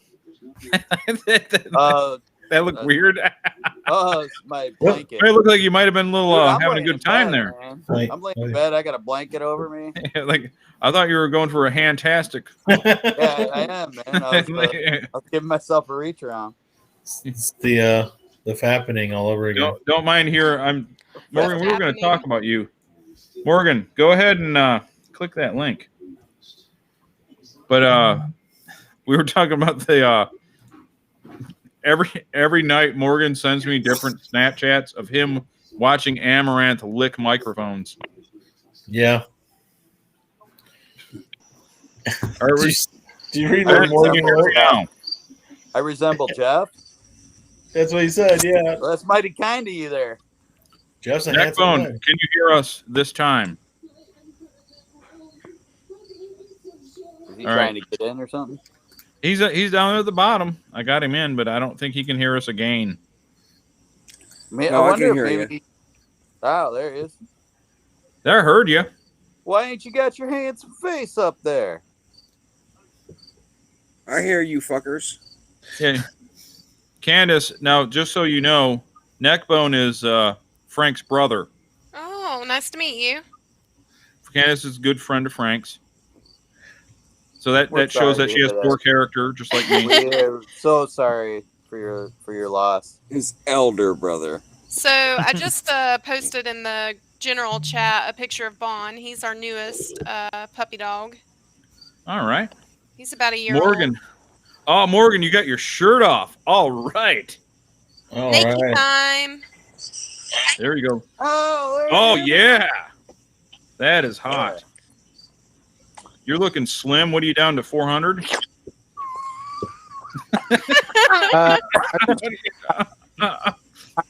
That looked weird. It's my blanket. It looked like you might have been a little Dude, I'm having a laying good in time bed, there. man. Right. I'm laying in bed. I got a blanket over me. Like I thought you were going for a fantastic. Yeah, I am, man. I was giving myself a reach around. It's the fappening all over again. Don't mind here. Morgan. We were going to talk about you. Morgan, go ahead and click that link. But we were talking about the every night Morgan sends me different Snapchats of him watching Amaranth lick microphones. Yeah. Do you read what Morgan wrote? Now? I resemble Jeff. That's what he said. Yeah. Well, that's mighty kind of you there. Jeff's a handsome Neckbone, man. can you hear us this time? Is he All trying right. to get in or something? He's down there at the bottom. I got him in, but I don't think he can hear us again. I No, I wonder can if hear maybe. Oh, there he is. There, I heard you. Why ain't you got your handsome face up there? I hear you fuckers. Yeah. Candace, now just so you know, Neckbone is Frank's brother. Oh, nice to meet you. Candace is a good friend of Frank's. So that We're shows sorry that to she has hear poor that. character, just like me. We're so sorry for your loss. His elder brother. So I just posted in the general chat a picture of Bon. He's our newest puppy dog. All right. He's about a year Morgan. old. Oh, Morgan, you got your shirt off. All right. All Naked right. time. There you go. Oh, Oh, yeah. That is hot. You're looking slim. What are you down to, 400? I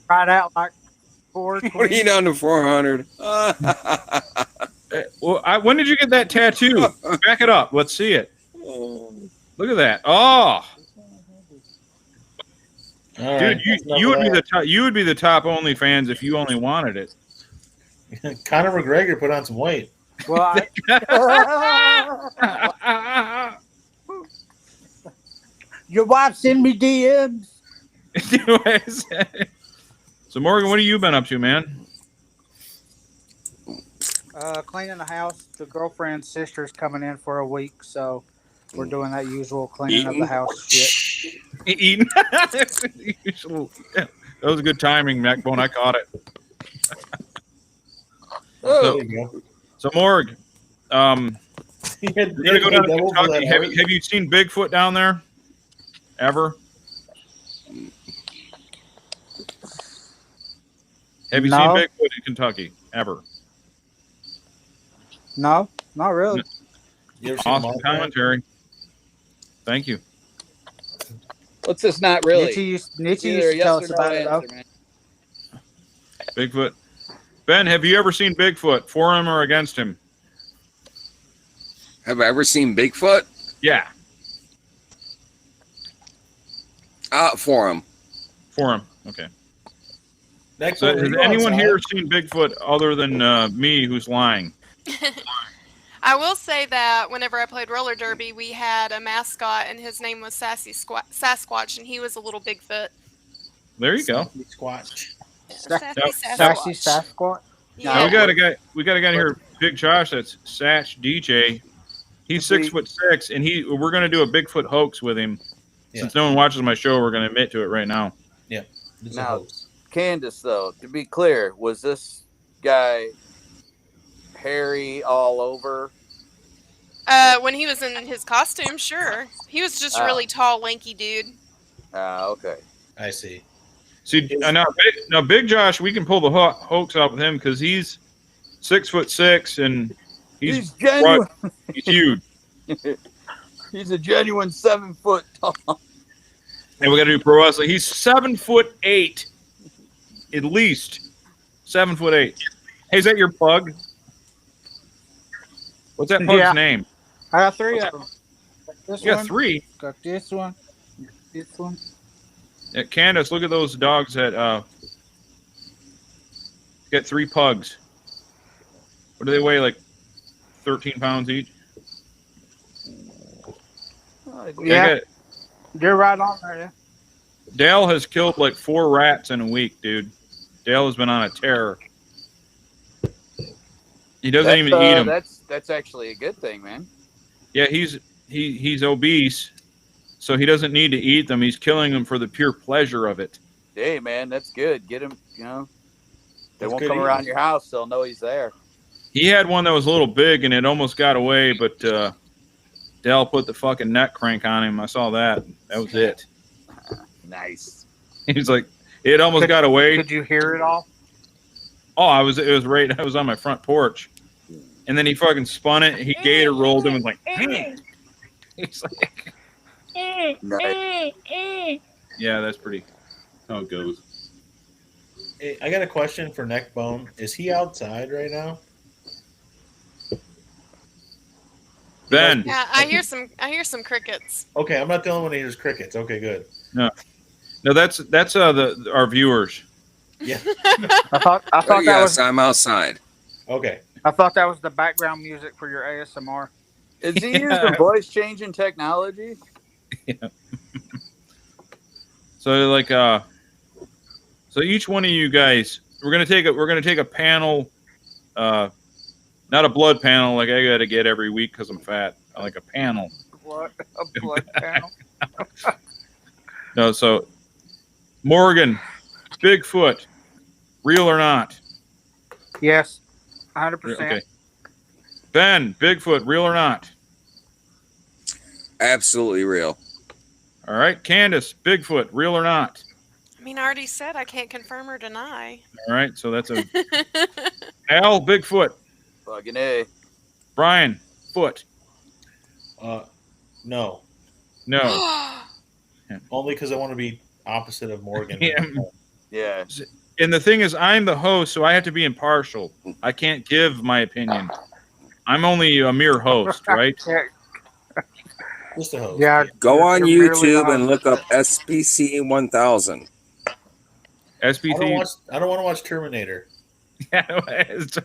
tried out like 420. What are you down to 400? When did you get that tattoo? Back it up. Let's see it. Look at that. Oh, All dude, right. you would be the top. You would be the top OnlyFans if you only wanted it. Conor McGregor put on some weight. Well, your wife send me DMs. Anyways, so Morgan, what have you been up to, man? Cleaning the house. The girlfriend's sister's coming in for a week, so we're doing that usual cleaning of the house shit. Eating. That was good timing, Neckbone. I caught it. So Morg, you're gonna go down to Kentucky. Have you seen Bigfoot down there? Ever? Have you seen Bigfoot in Kentucky? Ever? No, not really. Awesome commentary. Thank you. What's this? Not really. Nietzsche used to tell us about it, though. Bigfoot. Ben, have you ever seen Bigfoot? For him or against him? Have I ever seen Bigfoot? Yeah. For him. For him. Okay. Next So one, has anyone here seen Bigfoot other than me who's lying? I will say that whenever I played roller derby, we had a mascot, and his name was Sassy Sasquatch, and he was a little Bigfoot. There you go. Squatch. Sassy Sasquatch. Yeah. Now we got a guy here, Big Josh. That's Satch DJ. He's 6'6", and we're gonna do a Bigfoot hoax with him. Yeah. Since no one watches my show, we're gonna admit to it right now. Yeah. Now, Candace, though, to be clear, was this guy hairy all over? When he was in his costume, sure. He was just a really tall, lanky dude. Okay. I see. See, now Big Josh, we can pull the hoax out with him because he's 6'6" and he's genuine. He's huge. He's a genuine 7 foot tall. And we got to do pro wrestling. He's 7'8", at least 7'8". Hey, is that your pug? What's that pug's name? I got 3 of them. This You got one, 3. Got this one. This one. Yeah, Candace, look at those dogs that got 3 pugs. What do they weigh? Like 13 pounds each? Yeah. You're right on there, yeah. Dale has killed like 4 rats in a week, dude. Dale has been on a tear. He doesn't even eat them. That's actually a good thing, man. Yeah, he's obese, so he doesn't need to eat them. He's killing them for the pure pleasure of it. Hey, man, that's good. Get him, they won't come around your house. They'll know he's there. He had one that was a little big, and it almost got away, but Dale put the fucking neck crank on him. I saw that. That was it. Nice. He's like, it almost got away. Could you hear it all? Oh, it was right. I was on my front porch, and then he fucking spun it. He gator rolled him and was like, he's like, Nice. yeah, that's pretty how it goes. Hey, I got a question for Neckbone. Is he outside right now? Ben. Yeah, I hear some crickets. Okay, I'm not the only one who hears crickets. Okay, good. No, that's our viewers. Yeah. I thought that was. I'm outside. Okay. I thought that was the background music for your ASMR. Is he using voice changing technology? Yeah. So like so each one of you guys, we're gonna take a panel, not a blood panel like I gotta get every week because I'm fat. I like a panel. What? A blood panel? No, so Morgan, Bigfoot, real or not? Yes, 100%. Okay. Ben, Bigfoot, real or not? Absolutely real. All right, Candace, Bigfoot, real or not? I mean, I already said I can't confirm or deny. All right, so that's a Al, Bigfoot. Fucking A. Brian, foot. No. No. Only because I want to be opposite of Morgan. Yeah. And the thing is, I'm the host, so I have to be impartial. I can't give my opinion. I'm only a mere host, right? Just a host. Yeah. Go on You're merely YouTube the and host. look up SPC 1000. SPT. I don't want to watch Terminator. SPT.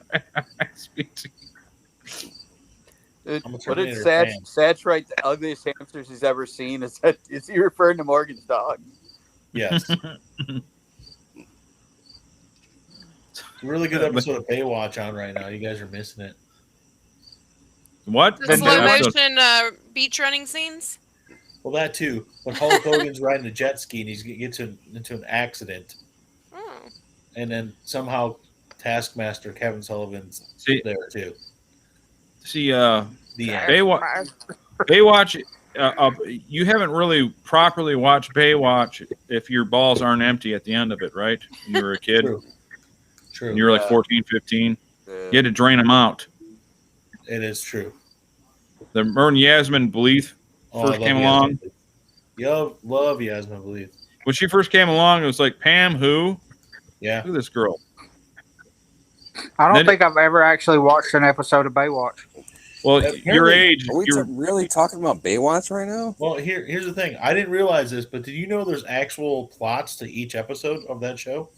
I'm a What did Terminator fan. Satch write? The ugliest hamsters he's ever seen. Is he referring to Morgan's dog? Yes. Really good episode of Baywatch on right now. You guys are missing it. What? The slow motion beach running scenes. Well, that too. But Hulk Hogan's riding a jet ski and he gets into an accident, and then somehow Taskmaster Kevin Sullivan's there too. See, The end. Baywatch. You haven't really properly watched Baywatch if your balls aren't empty at the end of it, right? When you were a kid. True. And you were like 14, 15. You had to drain them out. It is true. The Mern Yasmin Bleeth first came along. Love Yasmin Bleeth. When she first came along, it was like, Pam, who? Yeah. Who's this girl? I don't think I've ever actually watched an episode of Baywatch. Well, your age. Are we really talking about Baywatch right now? Well, here's the thing. I didn't realize this, but did you know there's actual plots to each episode of that show?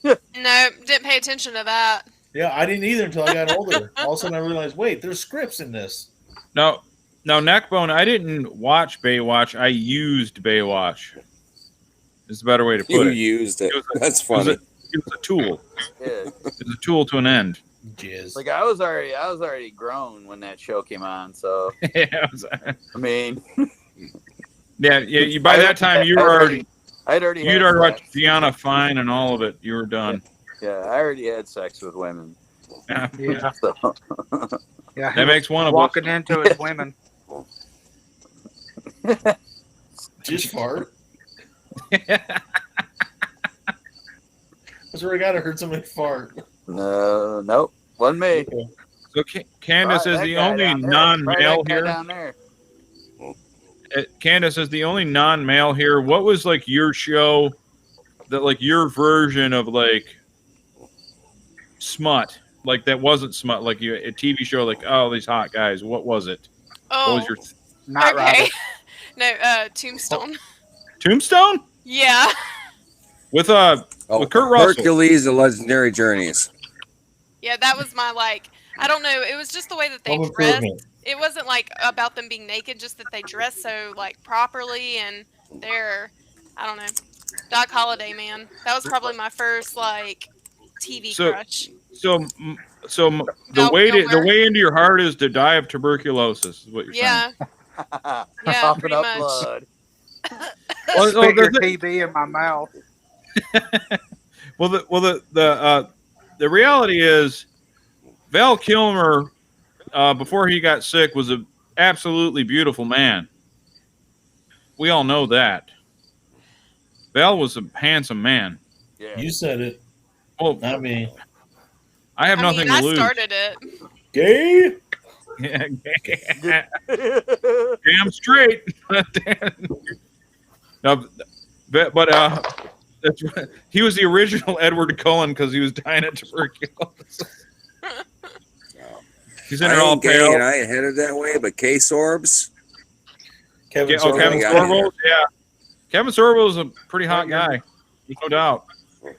No, didn't pay attention to that. Yeah, I didn't either until I got older. All of a sudden, I realized, wait, there's scripts in this. No, Neckbone, I didn't watch Baywatch. I used Baywatch. It's a better way to put it. You used it. That's funny. It was a tool. Yeah. It's a tool to an end. Jizz. Like I was already grown when that show came on. So Yeah, I mean, you by that time you were already. I'd already. You'd already watched Deanna Fine and all of it. You were done. Yeah, I already had sex with women. Yeah. So. Yeah, That makes one of us. walking into his women. Just fart. That's where I got. I heard somebody fart. No, nope, wasn't me. So Candace is the only non-male here. Down there. Candace is the only non-male here. What was like your show that like your version of like smut? Like that wasn't smut, like a TV show like, oh, these hot guys. What was it? Oh, What was your Not okay. right. No, Tombstone. Tombstone? Yeah. With Kurt Russell. Hercules, The Legendary Journeys. Yeah, that was my I don't know. It was just the way that they Home dressed. Improvement. It wasn't like about them being naked, just that they dressed so like properly and they're, I don't know. Doc Holliday, man. That was probably my first TV crush. So the way into your heart is to die of tuberculosis. Is what you're saying? Yeah, Popping pretty up much. blood. Stick your TV in my mouth. Well, the reality is, Val Kilmer, before he got sick, was an absolutely beautiful man. We all know that. Val was a handsome man. Yeah. You said it. Well, Not me. I have nothing to I lose. started it. Gay? Yeah, damn straight. No, but that's right. He was the original Edward Cullen because he was dying of tuberculosis. He's in I it all ain't gay pale. and I ain't headed that way, but K-Sorbs. Kevin Kevin Sorbo. Sorbo, yeah. Kevin Sorbo is a pretty hot guy, no doubt.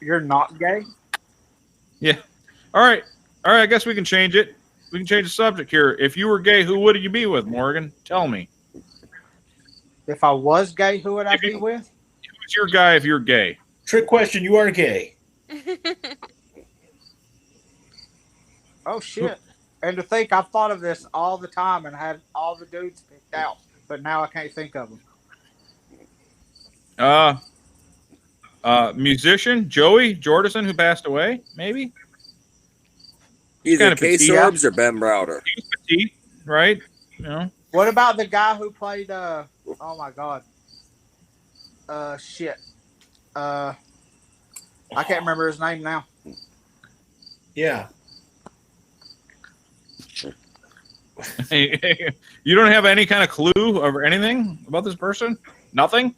You're not gay? Yeah. All right. I guess we can change it. We can change the subject here. If you were gay, who would you be with, Morgan? Tell me. If I was gay, who would I be with? Who's your guy if you're gay? Trick question. You are gay. Oh, shit. And to think I've thought of this all the time and had all the dudes picked out, but now I can't think of them. Musician Joey Jordison, who passed away, maybe. Either kind of petite. K-Sorbs or Ben Browder. He's petite, right? You know. What about the guy who played, oh my God, shit. I can't remember his name now. Yeah. You don't have any kind of clue or anything about this person? Nothing?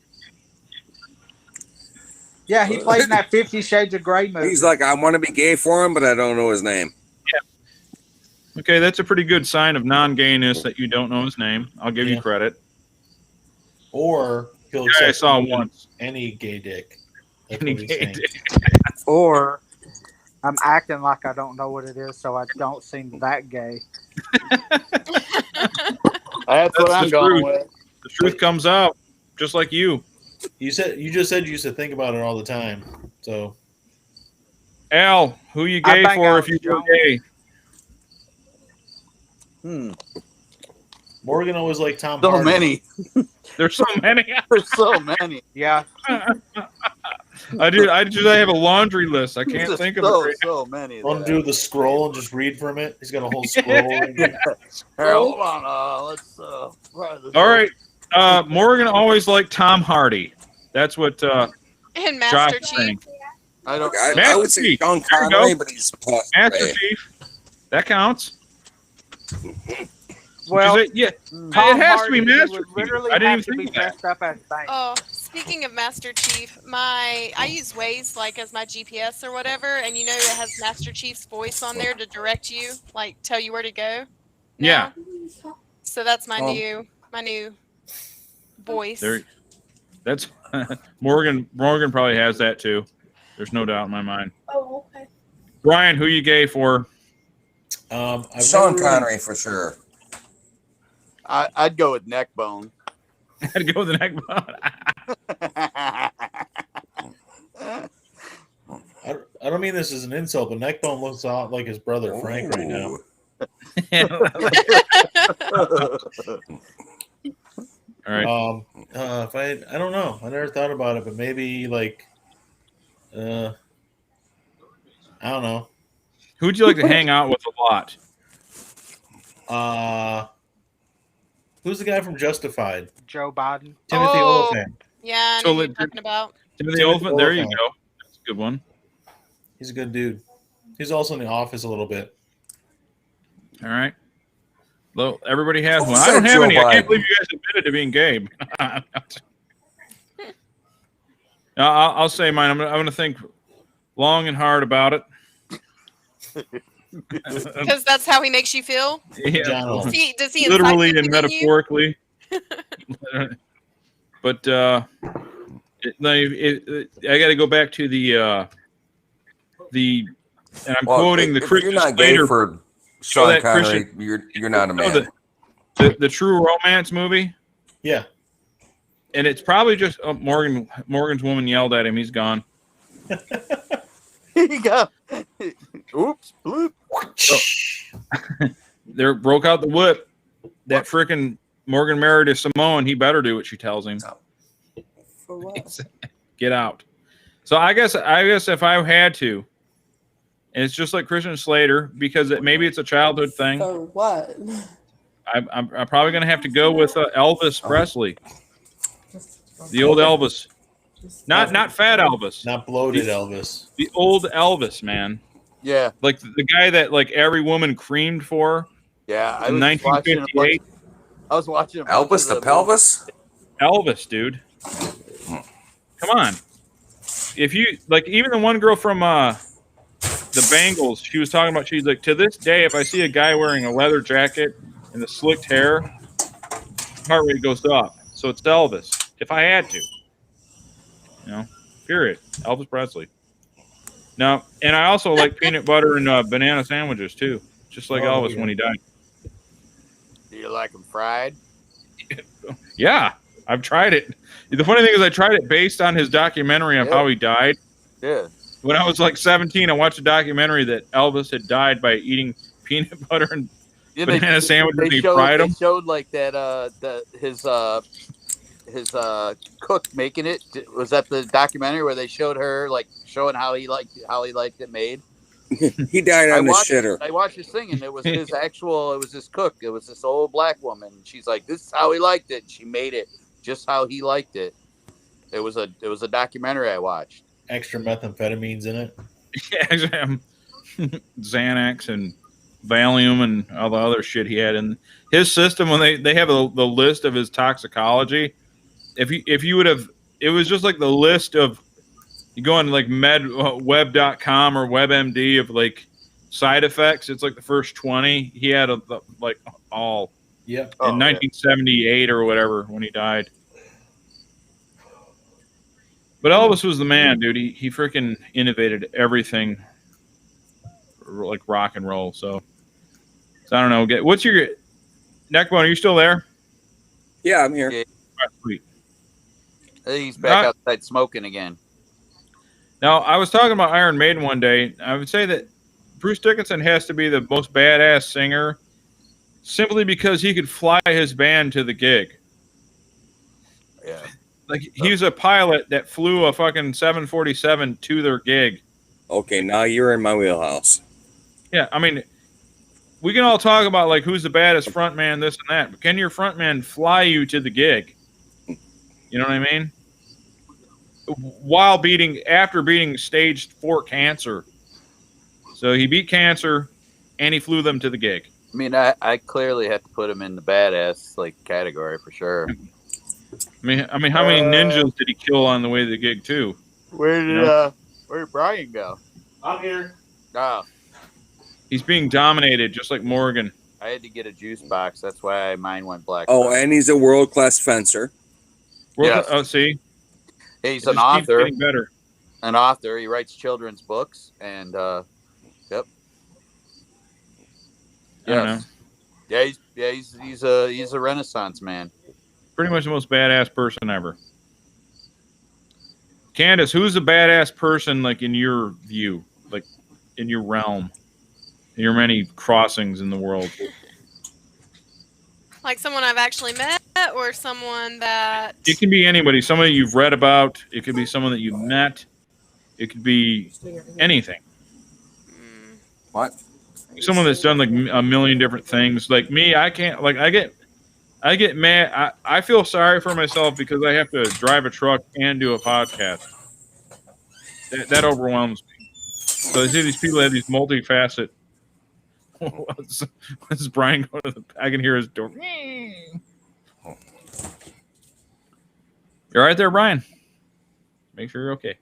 Yeah, he played in that 50 Shades of Grey movie. He's like, I want to be gay for him, but I don't know his name. Yeah. Okay, that's a pretty good sign of non-gayness that you don't know his name. I'll give you credit. Or he'll I saw once. Any gay dick. That's Any what he's gay saying. dick. Or I'm acting like I don't know what it is, so I don't seem that gay. That's what I'm the going truth. with. The truth comes out, just like you. You just said you used to think about it all the time. So, Al, who you I gay bang for Alex if you were Jones. gay? Morgan always liked Tom So Hardy. many. There's so many. There's so many. Yeah. I have a laundry list. I can't Just think of it. Right now. so many. Want to do the scroll and just read from it? He's got a whole scroll. Here, hold on. Let's try this. All right. Morgan always liked Tom Hardy. That's what And Josh Master is Chief. saying. I don't. I would say Sean Connery, but he's Master Chief. That counts. Well, yeah. Tom It has to be Hardy Master would Chief. literally I didn't have even to be think of that. dressed up as Bane. Oh, speaking of Master Chief, I use Waze like as my GPS or whatever, and you know it has Master Chief's voice on there to direct you, like tell you where to go. Yeah. So that's my new voice. That's Morgan. Morgan probably has that too. There's no doubt in my mind. Oh, okay. Brian, who you gay for? Sean Connery for sure. I'd go with Neckbone. I'd go with the neck bone. I don't mean this as an insult, but Neckbone looks a lot like his brother Frank right now. All right. If I don't know. I never thought about it, but maybe like, I don't know. Who'd you like to hang out with a lot? Who's the guy from Justified? Joe Biden. Timothy Olyphant. Yeah, I know who you're talking about. Timothy Olyphant. There you go. That's a good one. He's a good dude. He's also in The Office a little bit. All right. Well, everybody has Who one. I said don't have Joe any. I can't Biden? believe you guys admitted to being gay. I'll say mine. I'm going to think long and hard about it. Because that's how he makes you feel. Yeah. John, Does he Literally incite and something in you? metaphorically. But I got to go back to the and I'm quoting the if Christian you're not gay Slater for Sean that Connery, Christian- you're not a No, man. the True Romance movie. yeah. And it's probably just Morgan's woman yelled at him. He's gone. He got. Oops. Bloop. There broke out the whip. That frickin' Morgan married a Samoan. He better do what she tells him. For what? Get out. So I guess if I had to, and it's just like Christian Slater, because maybe it's a childhood thing. For what? I'm probably gonna have to go with Elvis Presley, the old Elvis, not fat Elvis, Not bloated Elvis. the old Elvis, man. Yeah. Like the guy that like every woman creamed for Yeah. I in was watching. 1958. I was watching. Elvis the pelvis? Elvis, dude. Come on. If you like, even the one girl from the Bangles, she was talking about. She's like, to this day, if I see a guy wearing a leather jacket and the slicked hair, heart rate goes up. So it's Elvis. If I had to, period. Elvis Presley. Now, and I also like peanut butter and banana sandwiches too, just like Elvis when he died. Do you like them fried? Yeah, I've tried it. The funny thing is, I tried it based on his documentary of how he died. Yeah. When I was like 17, I watched a documentry that Elvis had died by eating peanut butter and banana sandwiches. And he fried them. They showed like that. His cook making it. Was that the documentary where they showed her like showing how he liked it made? He died on the shitter. I watched this thing, and it was his cook. It was this old black woman. She's like, this is how he liked it. She made it just how he liked it. It was a documentary I watched. Extra methamphetamines in it. Yeah, Xanax and Valium and all the other shit he had in his system. When they have the list of his toxicology, if you would have, it was just like the list of, you go on like medweb.com or WebMD of like side effects. It's like the first 20 he had like all. Yep. In 1978 or whatever when he died. But Elvis was the man, dude. He freaking innovated everything, like rock and roll. So I don't know. What's your Neckbone? Are you still there? Yeah, I'm here. Yeah. Oh, sweet. He's back outside smoking again. Now, I was talking about Iron Maiden one day. I would say that Bruce Dickinson has to be the most badass singer simply because he could fly his band to the gig. Yeah. Like, he was a pilot that flew a fucking 747 to their gig. Okay, now you're in my wheelhouse. Yeah, I mean, we can all talk about, like, who's the baddest frontman, this and that, but can your frontman fly you to the gig? You know what I mean? After beating stage 4 cancer. So he beat cancer, and he flew them to the gig. I mean, I clearly have to put him in the badass category for sure. I mean, how many ninjas did he kill on the way to the gig too? Where did Brian go? I'm here. Oh, He's being dominated, just like Morgan. I had to get a juice box. That's why mine went black. Oh, and he's a world-class fencer. Yes. Oh, see, He's it an just keeps author. getting better. An author. He writes children's books, and yep. I don't know. He's a Renaissance man. Pretty much the most badass person ever. Candace, who's a badass person, like, in your view, like in your realm, in your many crossings in the world? Like someone I've actually met, or someone that... It can be anybody. Somebody you've read about. It could be someone that you've met. It could be anything. What? Someone that's done like a million different things. Like me, I can't. Like I get mad. I feel sorry for myself because I have to drive a truck and do a podcast. That overwhelms me. So I see these people that have these multifaceted. What's Brian going to the? I can hear his door. You're right there, Brian. Make sure you're okay.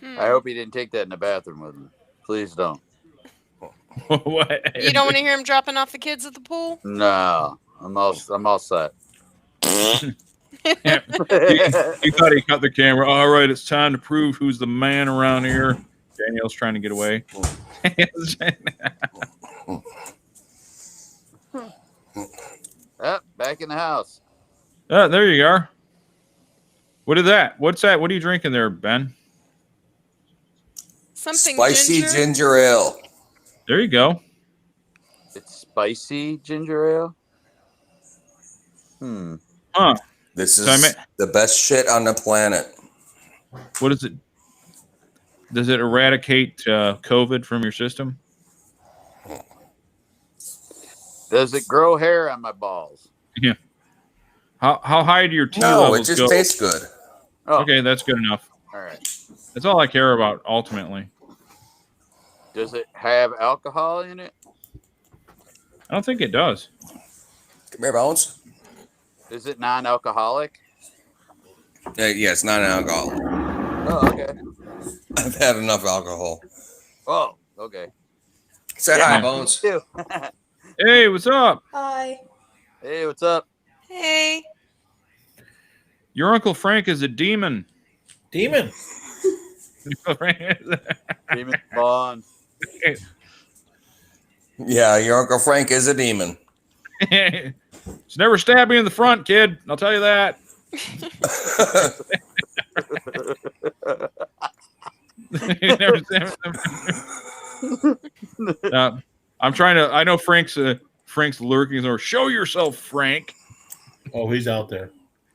I hope he didn't take that in the bathroom with him. Please don't. What? You don't want to hear him dropping off the kids at the pool? No, I'm all set. Yeah. He thought he cut the camera. All right, it's time to prove who's the man around here. Danielle's trying to get away. Back in the house. There you are. What is that? What's that? What are you drinking there, Ben? Something Spicy ginger ale. There you go. It's spicy ginger ale. Huh. This is the best shit on the planet. What is it? Does it eradicate COVID from your system? Does it grow hair on my balls? Yeah. How high do your T No, levels it just go? tastes good. Oh, Okay, that's good enough. all right. That's all I care about ultimately. Does it have alcohol in it? I don't think it does. Come here, Bones. Is it non-alcoholic? Yeah, it's not an alcohol. Oh, okay. I've had enough alcohol. Oh, okay. Say hi, Bones. Too. Hey, what's up? Hi. Hey, what's up? Hey. Your Uncle Frank is a demon. Demon. Demon Spawn. Yeah, your Uncle Frank is a demon. It's never stabbed me in the front, kid. I'll tell you that. I'm trying to. I know Frank's lurking. Or show yourself, Frank. Oh, he's out there.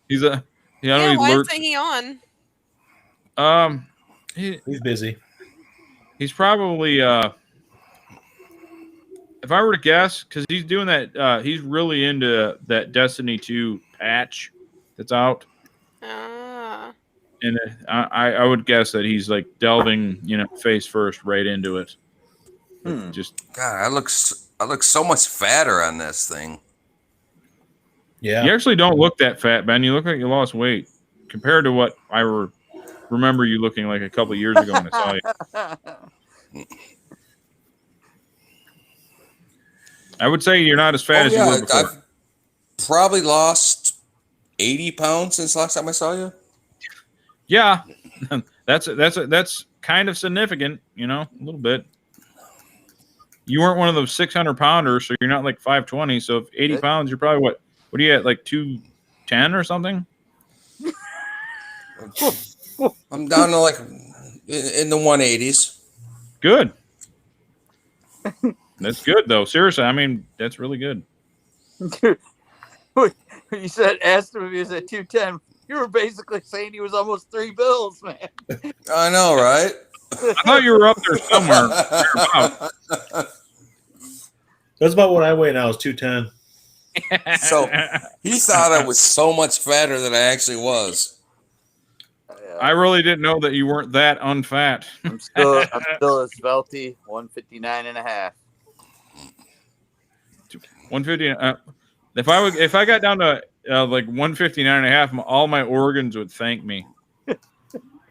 He's a. Yeah, I know Yeah, he why lurks. isn't he on? He's busy. He's probably. If I were to guess, because he's doing that, he's really into that Destiny 2 patch. that's out. Ah. And I would guess that he's like delving, face first right into it. Just God, I look so much fatter on this thing. Yeah. You actually don't look that fat, Ben. You look like you lost weight compared to what I remember you looking like a couple years ago when I saw you. I would say you're not as fat as you were before. I've probably lost 80 pounds since last time I saw you. Yeah, that's kind of significant, a little bit. You weren't one of those 600-pounders, so you're not like 520. So if 80 pounds, you're probably what are you at, like 210 or something? I'm down to like in the 180s. Good. That's good though. Seriously, I mean that's really good. You said asked him if he was at 210. You were basically saying he was almost 3 bills, man. I know, right? I thought you were up there somewhere. That's about what I weigh now. Is 210. So he thought I was so much fatter than I actually was. I really didn't know that you weren't that unfat. I'm still a svelty 159 and a half. 150. If I got down to like 159 and a half, all my organs would thank me.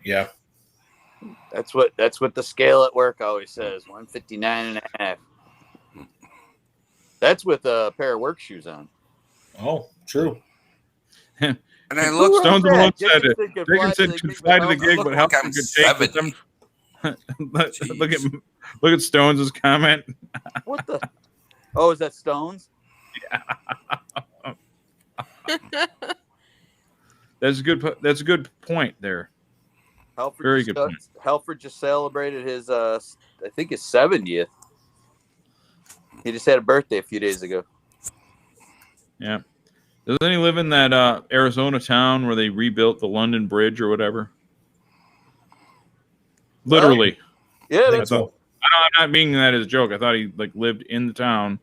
Yeah. That's what the scale at work always says. 159 and a half. That's with a pair of work shoes on. Oh, true. And I look. Stones Malone said it. Dickinson could fly to the gig, but how could take them? Look at Stones' comment. What the? Oh, is that Stones? Yeah. That's a good point there. Halford Very good point. Halford just celebrated his I think his 70th. He just had a birthday a few days ago. Yeah. Doesn't he live in that Arizona town where they rebuilt the London Bridge or whatever? Literally. Yeah, I'm not meaning that as a joke. I thought he lived in the town.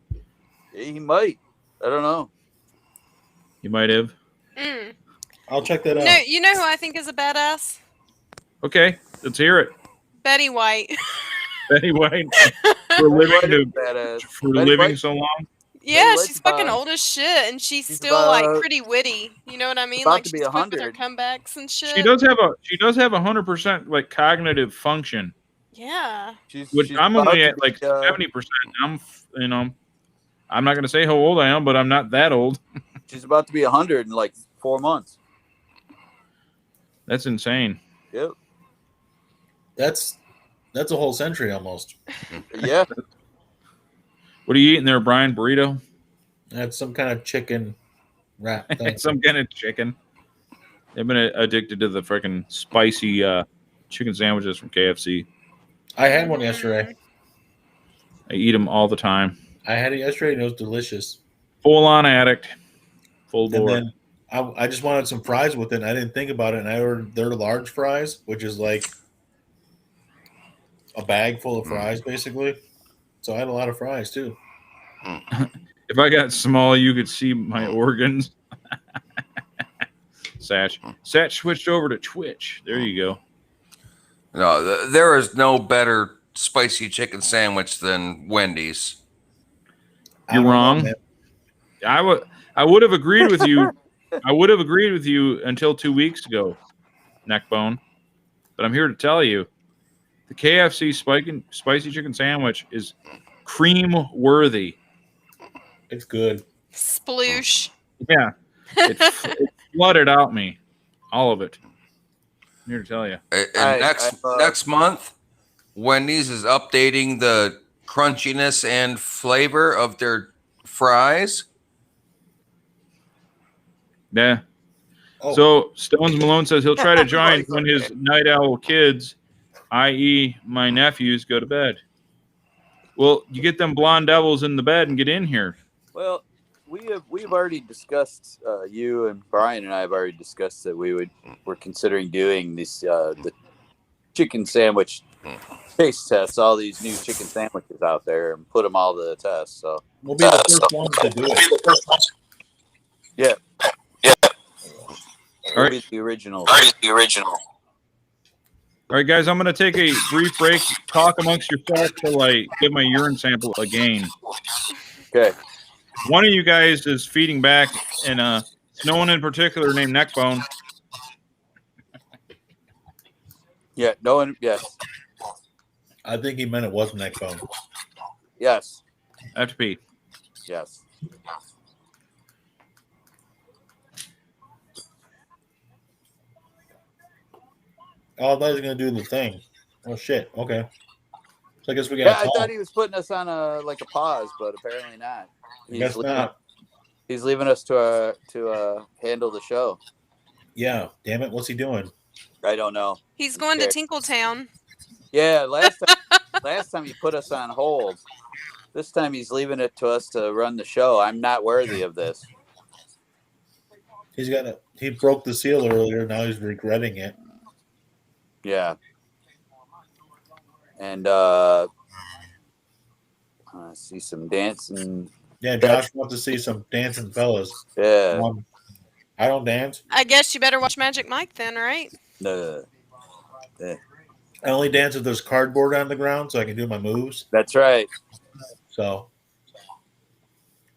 He might. I don't know. He might have. I'll check that out. No, you know who I think is a badass? Okay, let's hear it. Betty White. Betty White for living so long. Yeah, she's fucking old as shit, and she's still pretty witty. You know what I mean? Like she's she's quick with her comebacks and shit. She does have 100% cognitive function. Yeah. Which I'm only at 70%. I'm not gonna say how old I am, but I'm not that old. She's about to be 100 in 4 months. That's insane. Yep. That's a whole century almost. Yeah. What are you eating there, Brian? Burrito? That's some kind of chicken wrap thing. Some kind of chicken. They've been addicted to the freaking spicy chicken sandwiches from KFC. I had one yesterday. I eat them all the time. I had it yesterday and it was delicious. Full on addict. Full bore. And then I just wanted some fries with it and I didn't think about it and I ordered their large fries, which is like a bag full of fries basically. So I had a lot of fries too. If I got small, you could see my organs. Satch switched over to Twitch. There you go. No, there is no better spicy chicken sandwich than Wendy's. You're wrong. I would have agreed with you. I would have agreed with you until 2 weeks ago, Neckbone. But I'm here to tell you, the KFC spicy chicken sandwich is cream worthy. It's good. Sploosh. Yeah, it flooded out me, all of it. I'm here to tell you. And next month, Wendy's is updating the crunchiness and flavor of their fries. Yeah. Oh. So Stones Malone says he'll try to join when his night owl kids, i.e., my nephews, go to bed. Well, you get them blonde devils in the bed and get in here. Well, we've already discussed. You and Brian and I have already discussed that we're considering doing this the chicken sandwich taste tests. All these new chicken sandwiches out there and put them all to the test. So we'll be the first ones to do it. Yeah. All right. Be the original. All right, guys, I'm going to take a brief break. Talk amongst yourselves till I give my urine sample again. Okay. One of you guys is feeding back, and it's no one in particular named Neckbone. Yeah. No one. Yes. I think he meant it was Neckbone. Yes. I have to pee. Yes. Oh, I thought he was gonna do the thing. Oh shit. Okay. So I guess we Yeah, got. I thought he was putting us on a pause, but apparently not. Guess not. He's leaving us to handle the show. Yeah. Damn it. What's he doing? I don't know. He's going to Tinkletown. Yeah, last time he put us on hold. This time he's leaving it to us to run the show. I'm not worthy of this. He broke the seal earlier. Now he's regretting it. Yeah. And I see some dancing. Yeah, Josh wants to see some dancing fellas. Yeah. I don't dance. I guess you better watch Magic Mike then, right? Yeah. I only dance if there's cardboard on the ground so I can do my moves. That's right. So,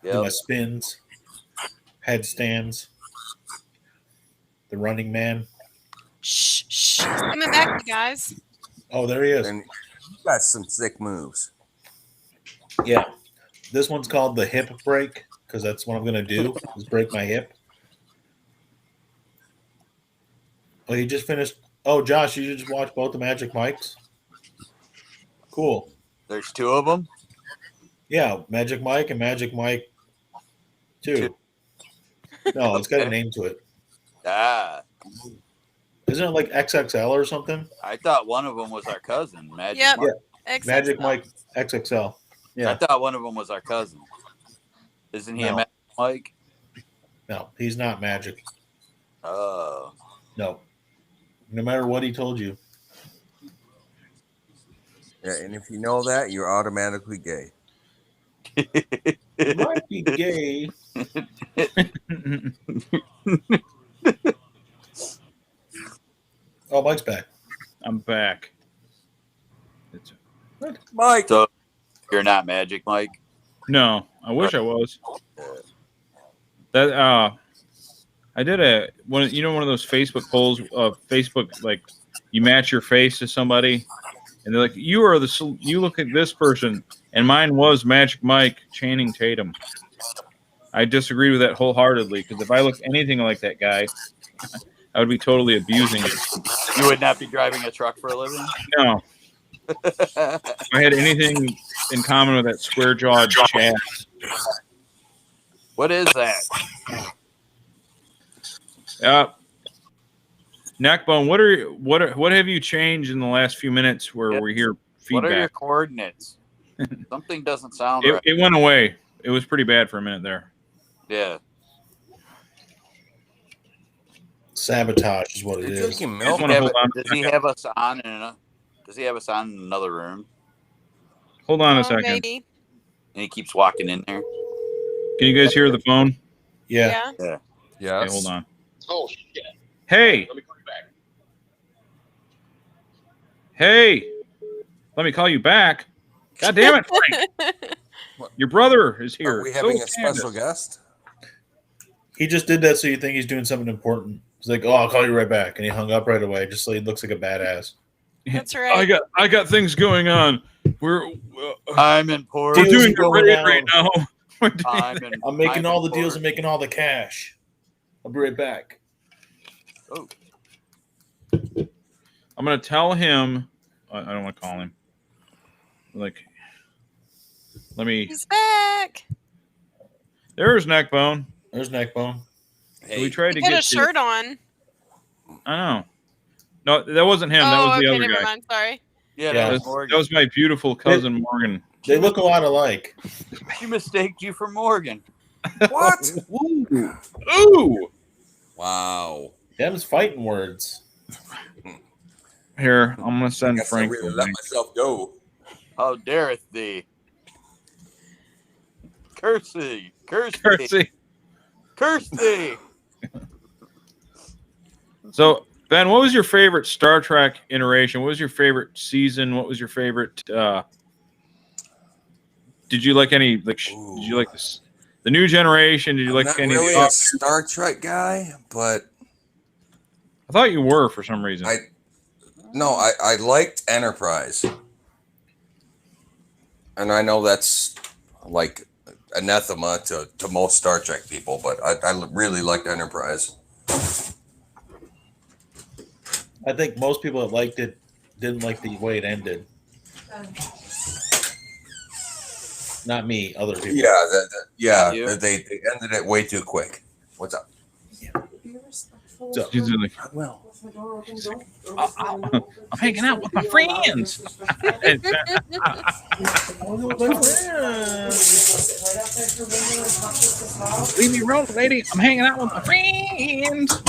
do my spins, headstands, the running man. Shh, shh. Coming back, you guys. Oh, there he is. And you got some sick moves. Yeah. This one's called the hip break because that's what I'm going to do is break my hip. Oh, he just finished. Oh, Josh, you just watched both the Magic Mikes? Cool. There's two of them? Yeah, Magic Mike and Magic Mike 2. No, it's got a name to it. Ah. Isn't it like XXL or something? I thought one of them was our cousin. Magic Yep. Mike. Yeah. Magic Mike XXL. Yeah. I thought one of them was our cousin. Isn't he a Magic Mike? No, he's not Magic. Oh. No. No matter what he told you. Yeah, and if you know that, you're automatically gay. You might be gay. Oh, Mike's back. I'm back. Mike. So you're not Magic Mike? No, I wish I was. That I did one of those Facebook polls of Facebook, like you match your face to somebody and they're like, you look at this person, and mine was Magic Mike Channing Tatum. I disagree with that wholeheartedly because if I looked anything like that guy, I would be totally abusing it. You would not be driving a truck for a living? No. If I had anything in common with that square-jawed Chad. What is that? Neckbone, what have you changed in the last few minutes where we hear feedback? What are your coordinates? Something doesn't sound right. It went away. It was pretty bad for a minute there. Yeah. Sabotage is what it is. Does he have us on in another room? Hold on a second. Maybe. And he keeps walking in there. Can you guys hear the phone? Yeah. Yeah. Yeah. Okay, hold on. Oh shit. Hey. Let me call you back. Hey. Let me call you back. God damn it, Frank. Your brother is here. Are we having a special guest? He just did that so you think he's doing something important. He's like, "Oh, I'll call you right back," and he hung up right away, just so he looks like a badass. That's right. I got things going on. I'm important. We're doing a raid right now. I'm making all the deals and making all the cash. I'll be right back. Oh. I'm gonna tell him. I don't want to call him. Like, let me. He's back. There's Neckbone. There's Neckbone. Hey. We tried to He had get a shirt on. I know. No, that wasn't him. That was the other never guy. mind. Sorry. Yeah, Yeah. that That was my beautiful cousin Morgan. They look a lot alike. She mistaked you for Morgan. What? Ooh. Wow. Them's fighting words. Here, I'm gonna send Guess Frank. I really let myself go. How dareth thee? Curse thee. Curse thee. Curse thee. Curse thee. So, Ben, what was your favorite Star Trek iteration? What was your favorite season? What was your favorite? Did you like any? Did you like this? The New Generation? Did you like not any? really of a the Star Trek guy, but I thought you were for some reason. I liked Enterprise, and I know that's like anathema to most Star Trek people, but I really liked Enterprise. I think most people that liked it didn't like the way it ended. Not me, other people. Yeah, You? they ended it way too quick. What's up? So, She's like, well, I'm hanging out with my friends. Leave me alone, lady. I'm hanging out with my friends.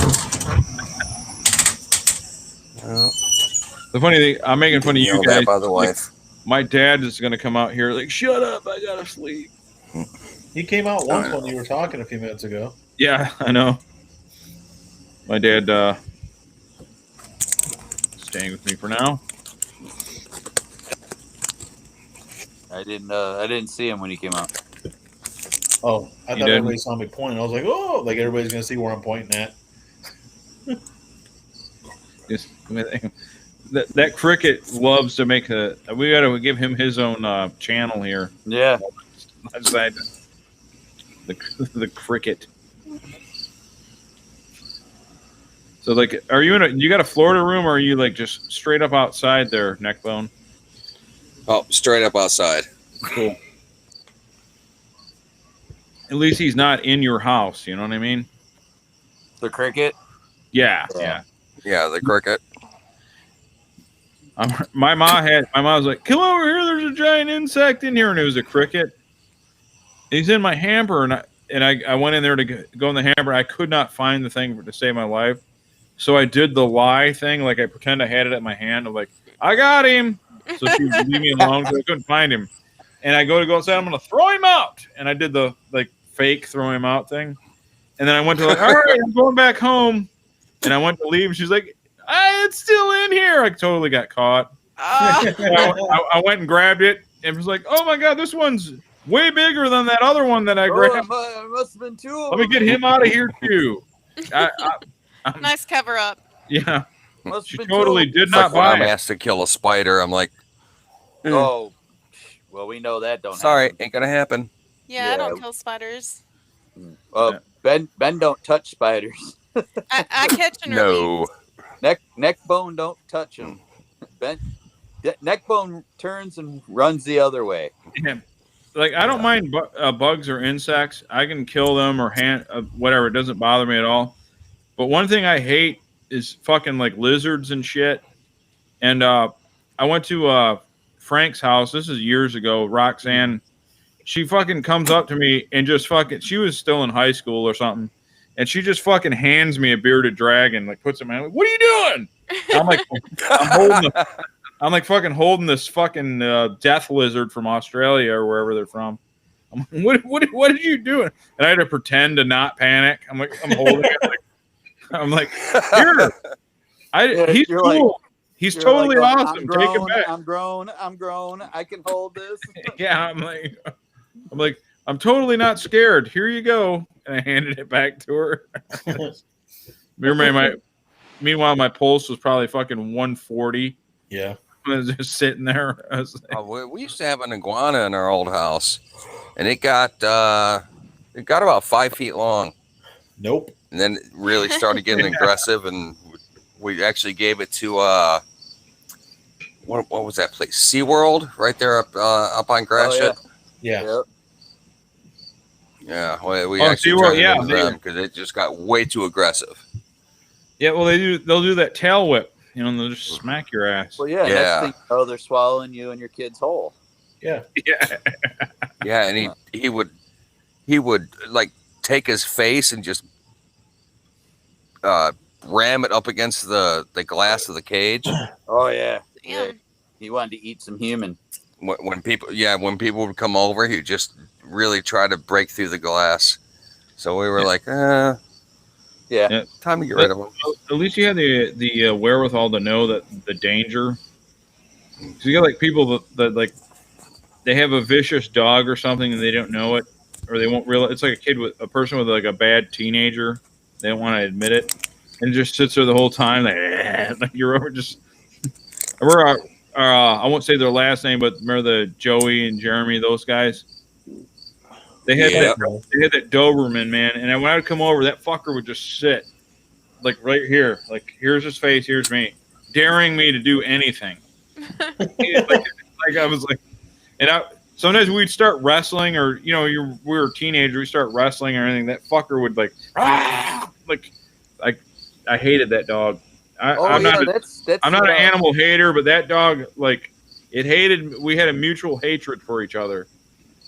The funny thing, I'm making fun of you guys. By the wife. My dad is going to come out here like, shut up, I gotta sleep. he came out once when you were talking a few minutes ago. Yeah, I know. My dad staying with me for now. I didn't see him when he came out. Oh, I You thought did? everybody saw me point. I was like, oh, like everybody's gonna see where I'm pointing at. Just, that cricket loves to make a. We got to give him his own channel here. Yeah. Outside the cricket. So, like, are you you got a Florida room, or are you like just straight up outside there, Neckbone? Oh, straight up outside. Cool. At least he's not in your house. You know what I mean? The cricket. Yeah. Yeah, the cricket. My mom was like, "Come over here. There's a giant insect in here," and it was a cricket. He's in my hamper, and I went in there to go in the hamper. I could not find the thing to save my life, so I did the lie thing, like I pretend I had it at my hand. I'm like, "I got him," so she would leave me alone because I couldn't find him. And I go outside. I'm gonna throw him out, and I did the like fake throw him out thing. And then I went to like, all right, I'm going back home. And I went to leave. And she's like, it's still in here. I totally got caught. I went and grabbed it and was like, oh my God, this one's way bigger than that other one that I grabbed. It must have been two. Let me get him out of here too. Nice cover up. Yeah. Must She have been totally two. did It's like not when I'm buy it. asked to kill a spider. I'm like, Oh, well, we know that don't. sorry, happen. ain't gonna happen. Yeah, I Yeah. don't kill spiders. Ben don't touch spiders. I catch and release. No. Neckbone don't touch them. Ben Neckbone turns and runs the other way. Yeah. Like, I don't mind bugs or insects. I can kill them or whatever. It doesn't bother me at all. But one thing I hate is fucking like lizards and shit. And I went to Frank's house. This is years ago. Roxanne, she fucking comes up to me and just fucking, she was still in high school or something. And she just fucking hands me a bearded dragon, like puts it in my hand. Like, what are you doing? I'm like, I'm like fucking holding this fucking death lizard from Australia or wherever they're from. I'm like, what did you do? And I had to pretend to not panic. I'm like, I'm holding it. I'm like, here. He's You're cool. like- He's You're totally like, awesome. I'm Take it grown, back. I'm grown. I can hold this. Yeah, I'm like, I'm totally not scared. Here you go. And I handed it back to her. Meanwhile, my pulse was probably fucking 140. Yeah. I was just sitting there. I was like, We used to have an iguana in our old house, and it got about 5 feet long. Nope. And then it really started getting aggressive, and we actually gave it to what was that place? SeaWorld, right there up on Gratiot. Yeah. Yep. Yeah, we Oh, actually SeaWorld, turned it yeah, into them because it just got way too aggressive. yeah, well, they'll do that tail whip, and they'll just smack your ass. Well, yeah. Yeah. Next thing you know, they're swallowing you and your kid's whole. Yeah. Yeah. Yeah, and he would like take his face and just ram it up against the glass of the cage. Oh yeah. Damn. Yeah. He wanted to eat some human. When people would come over, he'd just really try to break through the glass. So we were like, Yeah. Time to get rid of them. At least you have the wherewithal to know that the danger. Because you got like people that like they have a vicious dog or something and they don't know it, or they won't realize. It's like a person with like a bad teenager. They don't want to admit it, and it just sits there the whole time. Like you're over just. I won't say their last name, but remember the Joey and Jeremy, those guys. They had that Doberman, man, and when I would come over, that fucker would just sit like right here, like here's his face, here's me, daring me to do anything. like I was like, and sometimes we'd start wrestling, or we were teenagers, we start wrestling or anything. That fucker would like I hated that dog. I'm not an animal hater, but that dog, like, we had a mutual hatred for each other.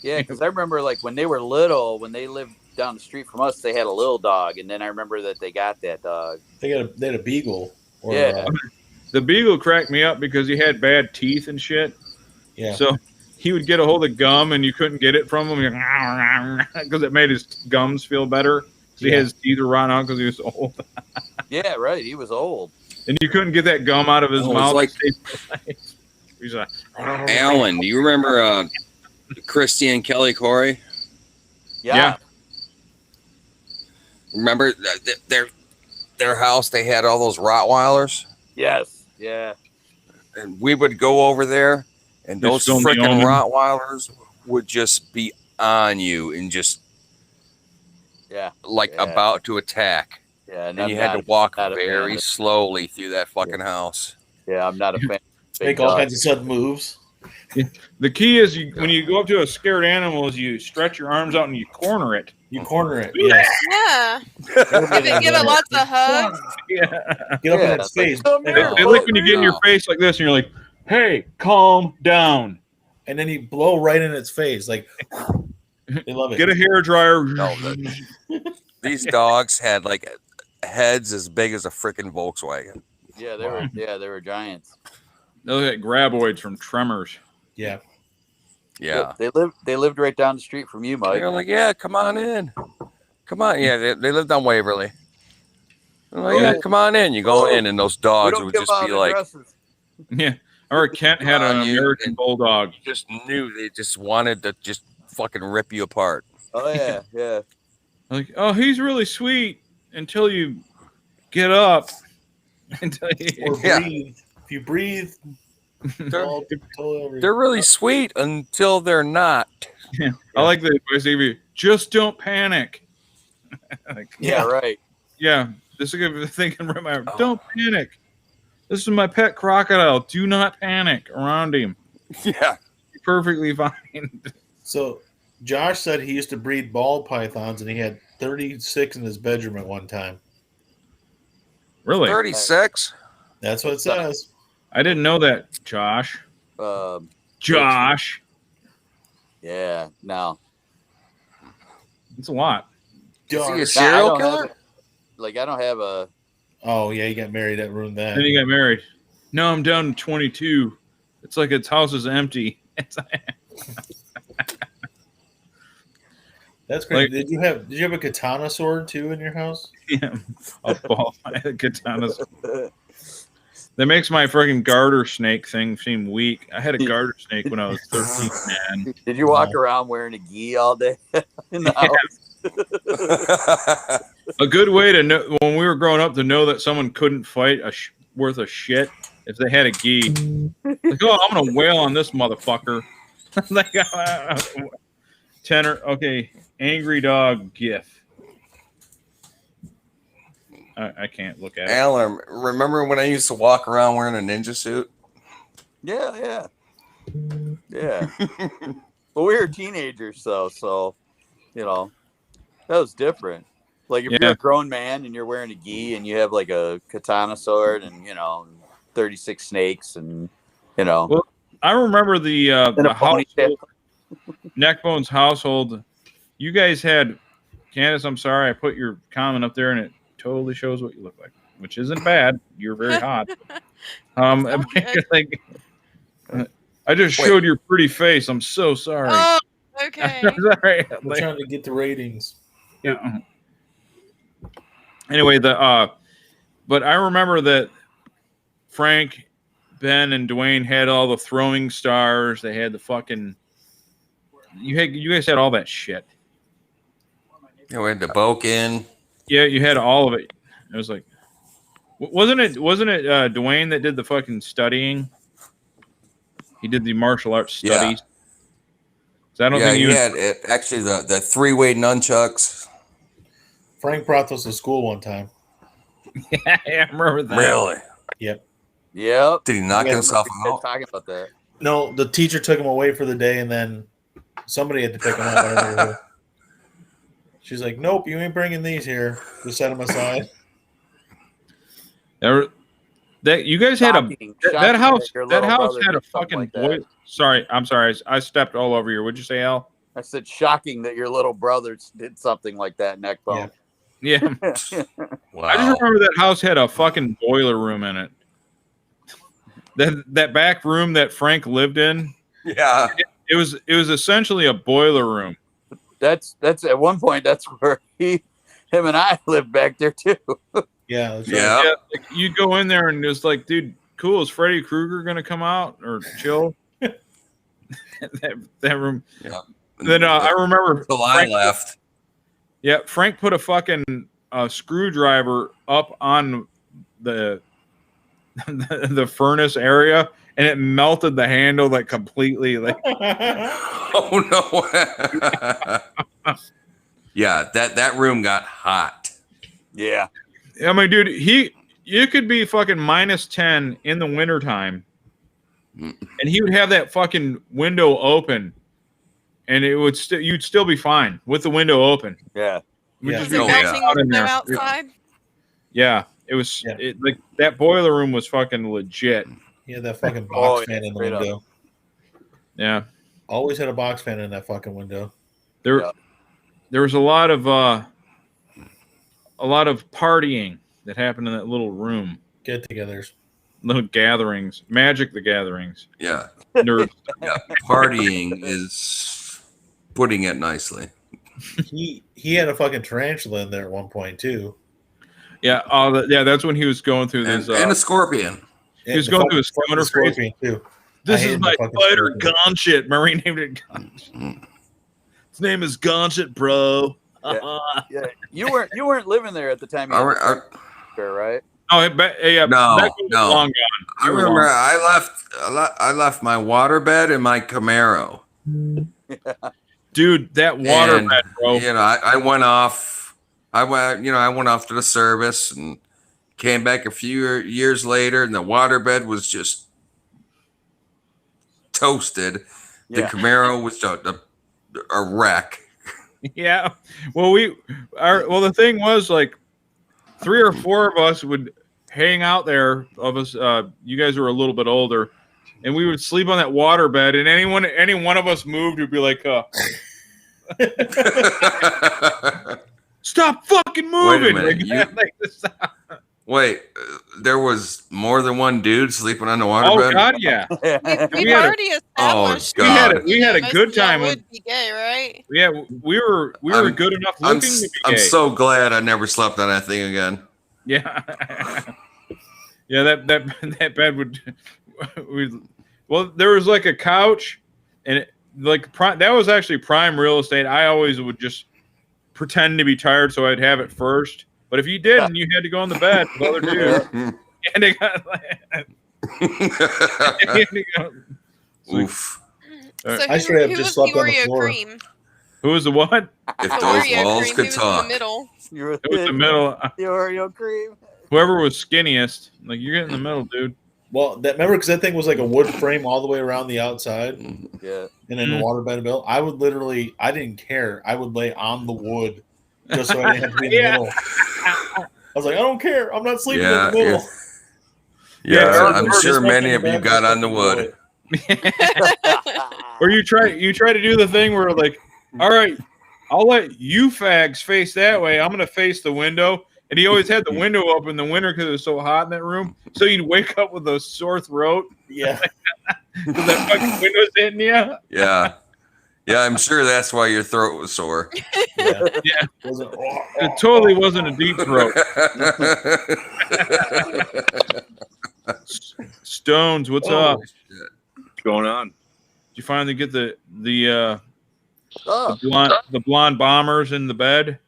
Yeah, because I remember, like, when they were little, when they lived down the street from us, they had a little dog, and then I remember that they got that dog. They had a beagle. The beagle cracked me up because he had bad teeth and shit. Yeah. So he would get a hold of gum, and you couldn't get it from him because it made his gums feel better. He had his teeth were rotting out because he was old. Yeah, right. He was old. And you couldn't get that gum out of his mouth. He's like, Alan, do you remember Christy and Kelly Corey? Yeah. Remember their house? They had all those Rottweilers. Yes. Yeah. And we would go over there, and those freaking Rottweilers would just be on you and just about to attack. Yeah, and you had to walk very slowly through that fucking house. Yeah, I'm not a fan. Make all kinds of sudden moves. The key is when you go up to a scared animal, is you stretch your arms out and you corner it. Yes. Yeah. Give it lots of hugs. Yeah. Get up in its face. They like when you get in your face like this and you're like, hey, calm down. And then you blow right in its face. Like, they love it. Get a hair dryer. No, these dogs had like heads as big as a freaking Volkswagen. Yeah, they were giants. They look like graboids from Tremors. Yeah. Yeah. They lived right down the street from you, Mike. They're like, yeah, come on in. Come on. Yeah, they lived on Waverly. They're like, yeah, come on in. You go in, and those dogs would just be like, yeah. Or Kent had an American bulldog. You just knew they just wanted to just fucking rip you apart. Oh yeah, yeah. Like, oh, he's really sweet until you get up. Until you breathe. If you breathe, they're really sweet until they're not. Yeah. I like the advice. Just don't panic. Right. Yeah, this is a good thing. Don't panic. This is my pet crocodile. Do not panic around him. Yeah, you're perfectly fine. So, Josh said he used to breed ball pythons, and he had 36 in his bedroom at one time. Really? 36? That's what it says. I didn't know that, Josh. Josh. Yeah, no. It's a lot. Is he a serial killer? I don't have a... Oh, yeah, he got married. That ruined that. Then he got married. No, I'm down to 22. It's like its house is empty. That's great. Did you have a katana sword too in your house? Yeah, a katana sword. That makes my freaking garter snake thing seem weak. I had a garter snake when I was 13, man. Did you walk around wearing a gi all day in the house? A good way to know when we were growing up to know that someone couldn't fight worth a shit if they had a gi. Like, oh, I'm gonna wail on this motherfucker. Like, tenor. Okay, angry dog gif. I can't look at it. Alan, remember when I used to walk around wearing a ninja suit? Yeah. Well, we were teenagers, so that was different. Like if you're a grown man and you're wearing a gi and you have like a katana sword and 36 snakes and Well, I remember the household, Neckbone's household. You guys had Candace. I'm sorry, I put your comment up there and it totally shows what you look like, which isn't bad. You're very hot. Like, I just showed your pretty face. I'm so sorry. Oh, okay. Sorry. We're trying to get the ratings. Yeah. Anyway, but I remember that Frank, Ben, and Dwayne had all the throwing stars. They had the fucking. You guys had all that shit. Yeah, we had the Boken. Yeah, you had all of it. It was like, wasn't it Dwayne that did the fucking studying? He did the martial arts studies. So I don't think you had it, actually the three-way nunchucks. Frank brought those to school one time. Yeah, I remember that. Really? Yep. Yep. Did he knock himself out? Talking about that. No, the teacher took him away for the day, and then somebody had to pick him up. I don't know who. She's like, "Nope, you ain't bringing these here." Just set them aside. That you guys had that house. That house had a fucking like boy. Sorry, I'm sorry. I stepped all over you. What'd you say, Al? I said, shocking that your little brother did something like that, Neckbone. Yeah. Wow. I just remember that house had a fucking boiler room in it. That back room that Frank lived in. Yeah. It was essentially a boiler room. That's at one point that's where him and I lived back there too. Yeah. That's right. Yeah. Like, you'd go in there and it's like, dude, cool. Is Freddy Krueger gonna come out or chill? that room. Yeah. Then I remember Until I left. Yeah, Frank put a fucking screwdriver up on the furnace area, and it melted the handle like completely. Like, Oh no! Yeah, that room got hot. Yeah. I mean, dude, you could be fucking -10 in the wintertime, and he would have that fucking window open, and it would you'd still be fine with the window open. Yeah. Yeah. Is it melting outside? Yeah, it was like that boiler room was fucking legit. He had that fucking box fan in the straight up. window. Yeah, Always had a box fan in that fucking window. there was a lot of partying that happened in that little room. Get-togethers. Little gatherings, Magic the Gatherings. Yeah. Nerds. Yeah. Partying is putting it nicely. He had a fucking tarantula in there at one point too. Yeah, that's when he was going through this. And a scorpion. He was going through his stoner phase. Scorpion too. This I is hated my the fucking fighter scorpion. Gauntlet. Remember he named it Gauntlet. His name is Gauntlet, bro. Yeah. You weren't living there at the time. You had there, right? Oh, yeah, No, that was no. long gone. I remember I left my waterbed in my Camaro. Dude, that waterbed, bro. You know, I went off. I went off to the service and came back a few years later, and the waterbed was just toasted. The Yeah. Camaro was a wreck. Yeah. Well, the thing was like 3 or 4 of us would hang out there. Of us, you guys were a little bit older, and we would sleep on that waterbed. And any one of us moved, would be like, "Stop fucking moving!" Wait a minute, Wait, there was more than one dude sleeping on the waterbed? Oh God, yeah. We've already established. We had a good time. Would be gay, right? Yeah, we were good enough looking to be gay. I'm so glad I never slept on that thing again. Yeah. Yeah, that bed would. Well, there was like a couch, and that was actually prime real estate. I always would just pretend to be tired so I'd have it first. But if you didn't, you had to go on the bed with other dudes. And they got Oof. I should have just slept on the floor. Cream? Who was the what? If those walls could talk. In the middle. It was the middle. The Oreo cream. Whoever was skinniest, like you're getting in the middle, dude. Well, remember because that thing was like a wood frame all the way around the outside. Yeah. And then the waterbed built. I would literally, I didn't care. I would lay on the wood just so I didn't have to be in the middle. I was like, I don't care. I'm not sleeping in the middle. Yeah, I'm sure many of you got on the wood. Or you try to do the thing where like, all right, I'll let you fags face that way. I'm gonna face the window. And he always had the window open in the winter because it was so hot in that room. So you'd wake up with a sore throat. Yeah. Because that fucking window's hitting you. Yeah. Yeah, I'm sure that's why your throat was sore. Yeah. It totally wasn't a deep throat. Stones, what's up? What's going on? Did you finally get the Oh, blonde bombers in the bed?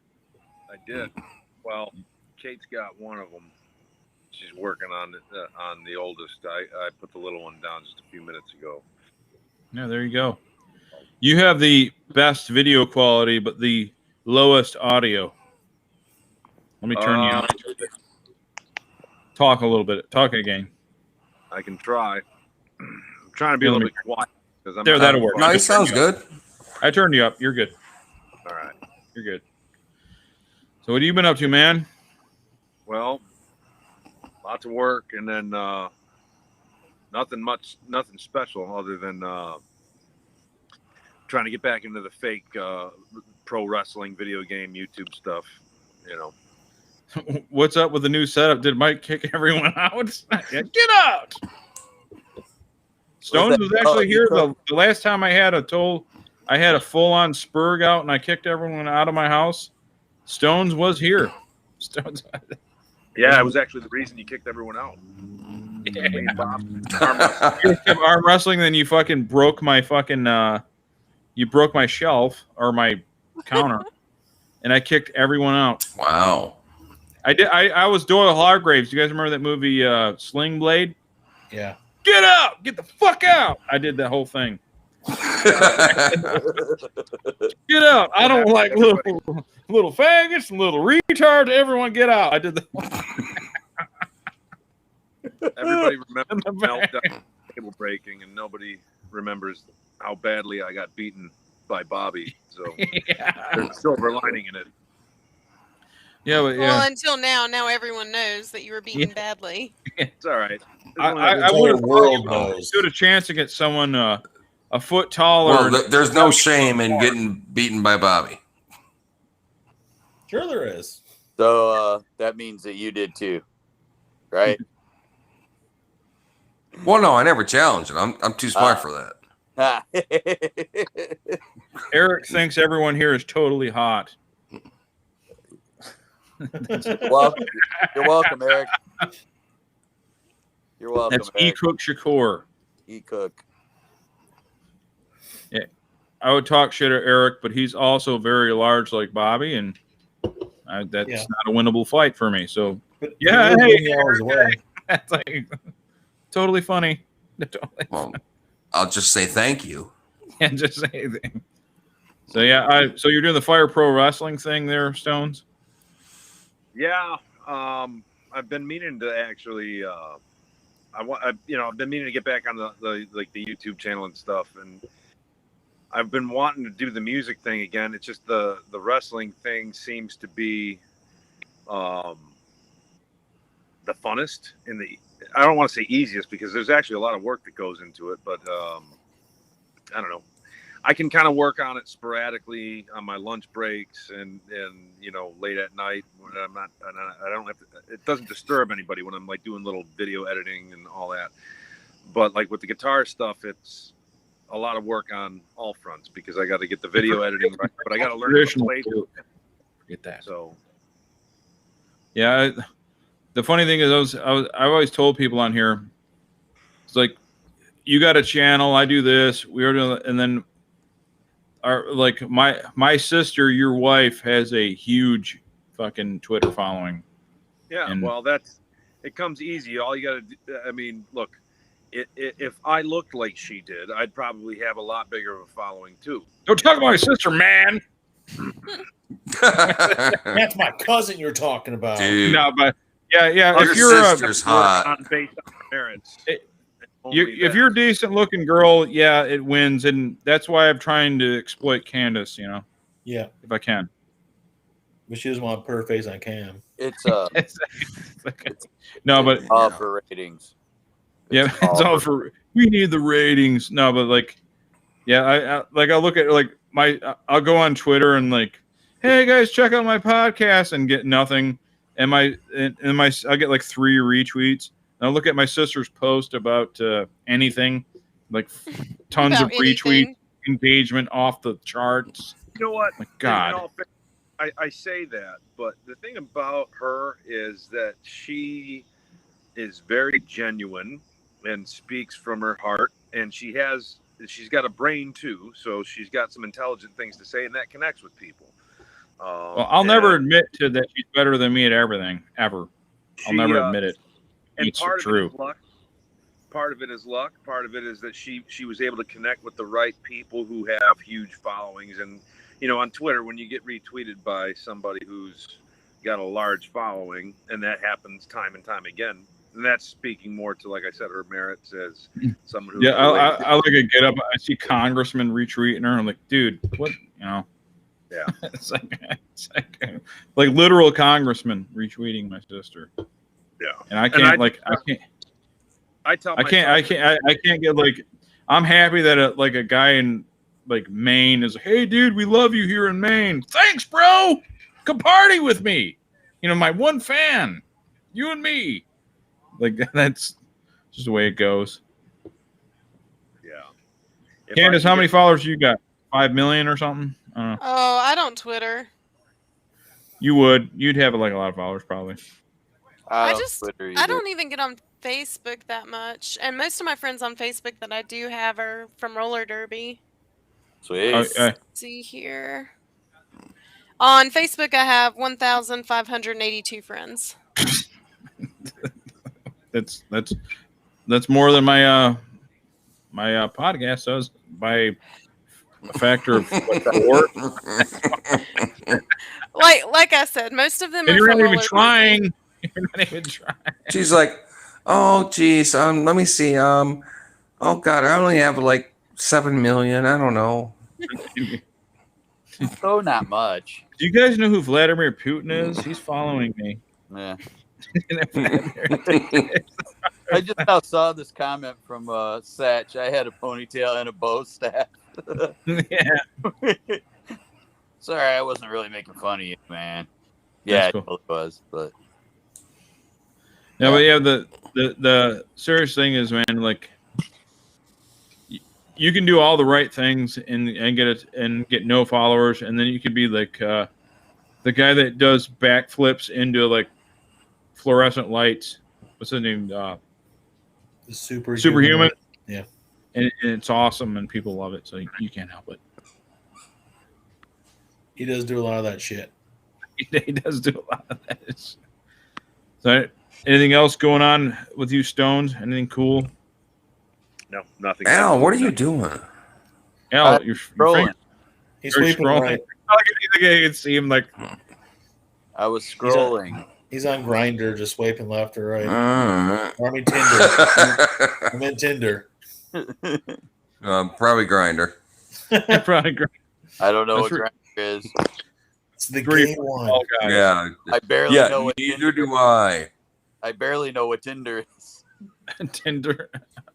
I did. Well, Kate's got one of them. She's working on the oldest. I put the little one down just a few minutes ago. Yeah, there you go. You have the best video quality, but the lowest audio. Let me turn you on. Talk a little bit. Talk again. I can try. I'm trying to be a little bit quiet because I'm there. That'll work. No, he sounds good. I turned you up. You're good. All right. You're good. So, what have you been up to, man? Well, lots of work, and then nothing special other than trying to get back into the fake pro wrestling video game YouTube stuff. You know. What's up with the new setup? Did Mike kick everyone out? Yeah, get out! Stones was actually here the last time I had a full-on Spurg out and I kicked everyone out of my house. Stones was here. Stones. Yeah, it was actually the reason you kicked everyone out. Arm wrestling, then you fucking broke my fucking you broke my shelf or my counter, and I kicked everyone out. Wow. I did. I was Doyle Hargraves. You guys remember that movie Sling Blade? Yeah. Get out! Get the fuck out! I did that whole thing. Get out! I don't like little faggots and little retards. Everyone get out! I did that. Everybody remembers the meltdown, table breaking, and nobody remembers how badly I got beaten by Bobby. So there's a silver lining in it. Yeah, but Well, until now everyone knows that you were beaten badly. It's all right. I would have stood a chance to get someone a foot taller. Well, there's no shame in getting beaten by Bobby. Sure there is. So that means that you did too, right? Well, no, I never challenged it. I'm too smart for that. Eric thinks everyone here is totally hot. Well, you're welcome, Eric. You're welcome. That's E-Cook Shakur. E-Cook. Yeah, I would talk shit at Eric, but he's also very large like Bobby, and that's not a winnable fight for me. So, yeah, that's like totally funny. Well, I'll just say thank you. And just say anything. So yeah, so you're doing the Fire Pro Wrestling thing there, Stones? Yeah, I've been meaning to actually. I've been meaning to get back on the YouTube channel and stuff, and I've been wanting to do the music thing again. It's just the wrestling thing seems to be the funnest and I don't want to say easiest because there's actually a lot of work that goes into it, but I don't know. I can kind of work on it sporadically on my lunch breaks and late at night when I don't have to. It doesn't disturb anybody when I'm like doing little video editing and all that. But like with the guitar stuff, it's a lot of work on all fronts because I got to get the video editing right, but I got to learn how to play. Get that. So yeah, the funny thing is I've always told people on here, it's like you got a channel, I do this, we are doing, and then my sister, your wife, has a huge fucking Twitter following. Yeah, well, it comes easy. All you got to do, I mean, look, if I looked like she did, I'd probably have a lot bigger of a following too. Don't talk about my sister, man. That's my cousin you're talking about. Dude. No, but yeah. Your if you're sister's hot. Based on merits. If you're a decent looking girl, yeah, it wins, and that's why I'm trying to exploit Candace. Yeah, if I can. But she doesn't want to put her face on cam. It's no, but all for ratings. Yeah, it's all for. We need the ratings. No, but I look at I'll go on Twitter and hey guys, check out my podcast and get nothing, and I'll get 3 retweets. And I'll look at my sister's post about anything, tons of retweets. engagement off the charts. You know what? My God. In all fairness, I say that, but the thing about her is that she is very genuine and speaks from her heart, and she's got a brain too, so she's got some intelligent things to say, and that connects with people. Well, I'll never admit to that she's better than me at everything, ever. I'll never admit it. And It's part true. of it is luck. Part of it is luck. Part of it is that she was able to connect with the right people who have huge followings. And, on Twitter, when you get retweeted by somebody who's got a large following, and that happens time and time again, and that's speaking more to, like I said, her merits as someone who. Yeah, I like to get up. I see congressmen retweeting her. I'm like, dude, what? Yeah. it's like literal congressmen retweeting my sister. Yeah. And I can't I can't get like. I'm happy that a guy in like Maine is like, hey, dude, we love you here in Maine. Thanks, bro. Come party with me. My one fan, you and me. Like that's just the way it goes. Yeah. Candace, how many followers you got? 5 million or something? I don't know. Oh, I don't Twitter. You'd have like a lot of followers probably. I don't even get on Facebook that much, and most of my friends on Facebook that I do have are from roller derby. Sweet. Let's see here. On Facebook, I have 1,582 friends. That's more than my podcast does by a factor of what Like I said, most of them and are you're from not even roller trying. derby. You're not even trying. She's like, oh, geez. Let me see. Oh, God, I only have like 7 million. I don't know. Oh, not much. Do you guys know who Vladimir Putin is? He's following me. Yeah. I just now saw this comment from Satch. I had a ponytail and a bow staff. Yeah. Sorry, I wasn't really making fun of you, man. Yeah, cool. It was, but no, but yeah, the serious thing is, man, like you can do all the right things and get no followers, and then you could be like the guy that does backflips into like fluorescent lights. What's his name? The Superhuman. Yeah, and it's awesome, and people love it, so you can't help it. He does do a lot of that shit. He does do a lot of that. So, anything else going on with you, Stones? Anything cool? No, nothing. Al, what are you doing? Al, you're scrolling. He's sweeping right. I can see him like. I was scrolling. He's on Grindr, just swiping left or right. Or I mean Tinder. I'm in Tinder. Probably Grindr. Probably Grindr. I don't know what Grindr is. It's the gay one. Yeah. I barely know what neither do I. I barely know what Tinder is. Tinder.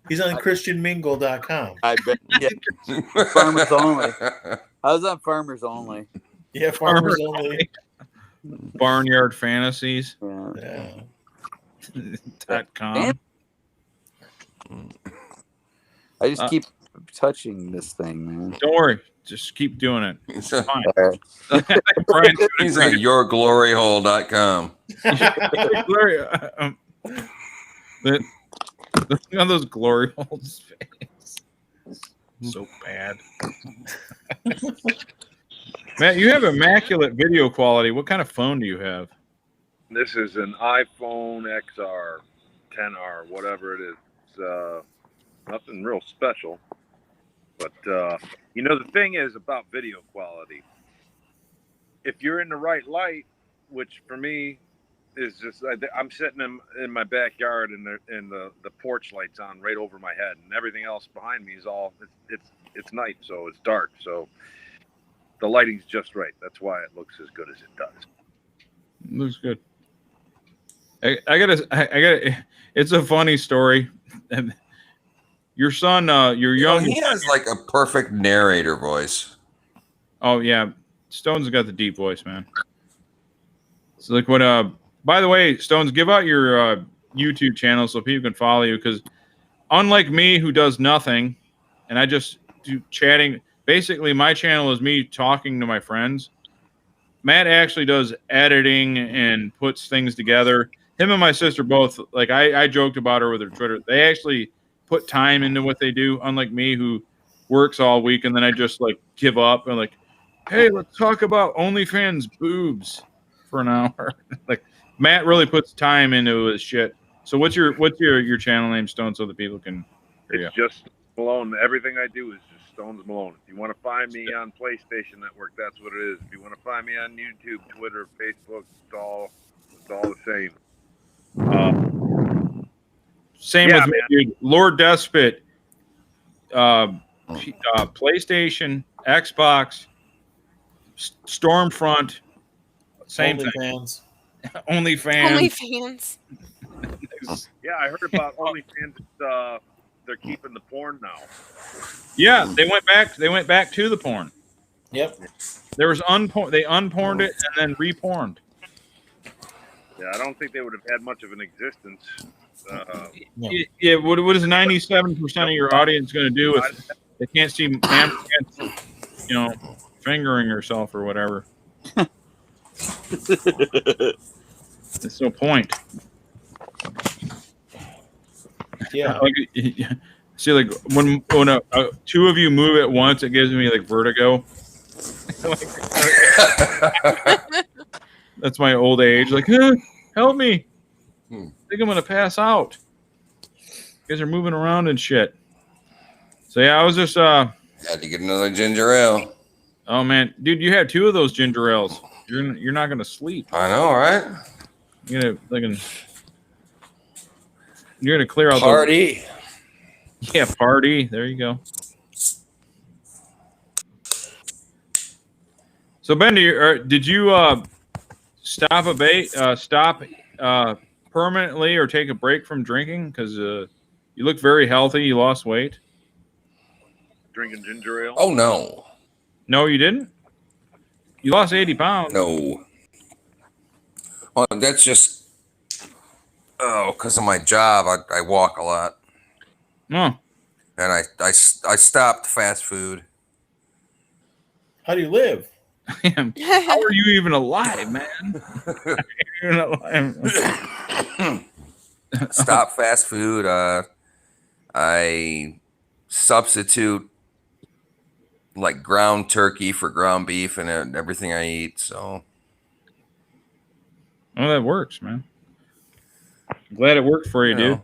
He's on ChristianMingle.com. I bet. Yeah. Farmers Only. I was on Farmers Only. Yeah, Farmers Only. Barnyard Fantasies. Yeah. .com. I just keep touching this thing, man. Don't worry. Just keep doing it. It's fine. He's on yourgloryhole.com. Look at those glory holes face. So bad. Matt, you have immaculate video quality. What kind of phone do you have? This is an iPhone XR, 10R, whatever it is. It's nothing real special. But, the thing is about video quality. If you're in the right light, which for me is just, I'm sitting in my backyard and the porch light's on right over my head, and everything else behind me is all, it's night, so it's dark. So the lighting's just right. That's why it looks as good as it does. Looks good. I gotta. It's a funny story. Your son, your young. He has like a perfect narrator voice. Oh yeah, Stone's got the deep voice, man. It's like what. By the way, Stones, give out your YouTube channel so people can follow you, because unlike me, who does nothing, and I just do chatting. basically my channel is me talking to my friends. Matt actually does editing and puts things together. Him and my sister both, like I joked about her with her Twitter. They actually put time into what they do, unlike me who works all week and then I just like give up and like, hey, let's talk about OnlyFans boobs for an hour. Like Matt really puts time into his shit. So what's your channel name, Stone, so that people can hear you? It's just Malone. Everything I do is just Stones Malone. If you want to find me on PlayStation Network, that's what it is. If you want to find me on YouTube, Twitter, Facebook, it's all the same. Same Yeah, with me, man. dude. Lord Despot, PlayStation, Xbox, Stormfront, same thing. OnlyFans. OnlyFans. OnlyFans. Yeah, I heard about OnlyFans. They're keeping the porn now. Yeah, they went back to the porn. Yep. There was they unporned it and then reporned. Yeah, I don't think they would have had much of an existence. Yeah, what is 97% of your audience going to do if they can't see fingering herself or whatever? There's no point. Yeah. Like, see, like when two of you move at once, it gives me like vertigo. That's my old age. Like, help me! I think I'm gonna pass out. You guys are moving around and shit. So yeah, I was just Had to get another ginger ale. Oh man, dude, you had 2 of those ginger ales. You're not gonna sleep. I know, right? You're gonna clear out Party. Yeah, party. There you go. So Ben, did you stop permanently or take a break from drinking? Because you look very healthy. You lost weight. Drinking ginger ale? Oh no. No, you didn't. You lost 80 pounds. No. Well, that's just because of my job. I walk a lot. No. And I stopped fast food. How do you live? How are you even alive, man? Stop fast food. I substitute like ground turkey for ground beef and everything I eat. So, Oh, that works, man. I'm glad it worked for you, dude.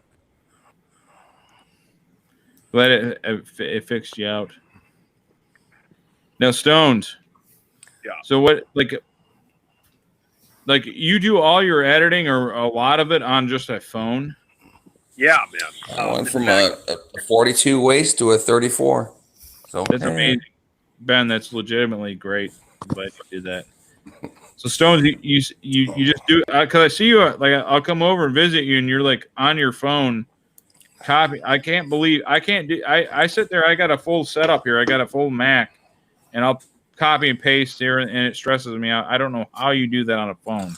Glad it fixed you out. Now, Stones. Yeah. So what, like you do all your editing or a lot of it on just a phone? Yeah, man. I went from a 42 waist to a 34. So that's amazing, Ben. That's legitimately great. I'm glad you did that. So Stones, you just do because I see you like I'll come over and visit you and you're like on your phone. Copy. I can't believe I can't do. I sit there. I got a full setup here. I got a full Mac, and I'll copy and paste here, and it stresses me out. I don't know how you do that on a phone.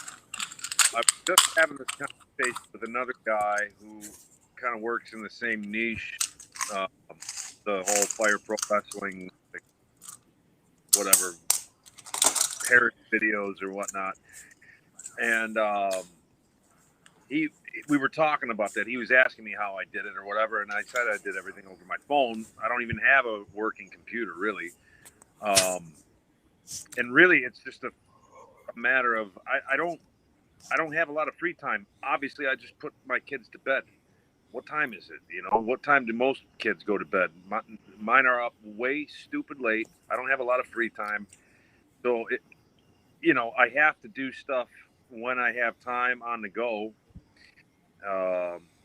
I was just having this conversation with another guy who kind of works in the same niche, the whole fire pro wrestling, like, whatever, parody videos or whatnot, and we were talking about that. He was asking me how I did it or whatever, and I said I did everything over my phone. I don't even have a working computer, really. And really, it's just a matter of I don't have a lot of free time. Obviously, I just put my kids to bed. What time is it? You know, what time do most kids go to bed? Mine are up way stupid late. I don't have a lot of free time, so I have to do stuff when I have time on the go.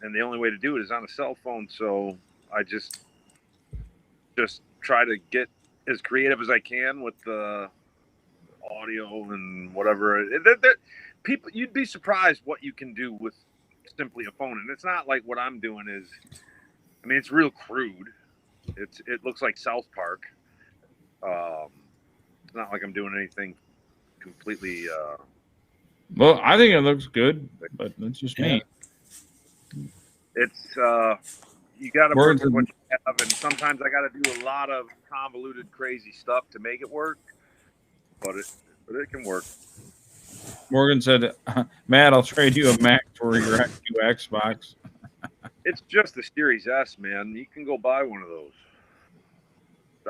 And the only way to do it is on a cell phone. So I just try to get as creative as I can with the audio and whatever. People, you'd be surprised what you can do with simply a phone. And it's not like what I'm doing is, I mean, it's real crude. It looks like South Park. It's not like I'm doing anything completely. Well, I think it looks good, but that's just me. It's you got to work with what you have, and sometimes I got to do a lot of convoluted, crazy stuff to make it work. But it can work. Morgan said, Matt, I'll trade you a Mac for your new Xbox. It's just the Series S, man. You can go buy one of those.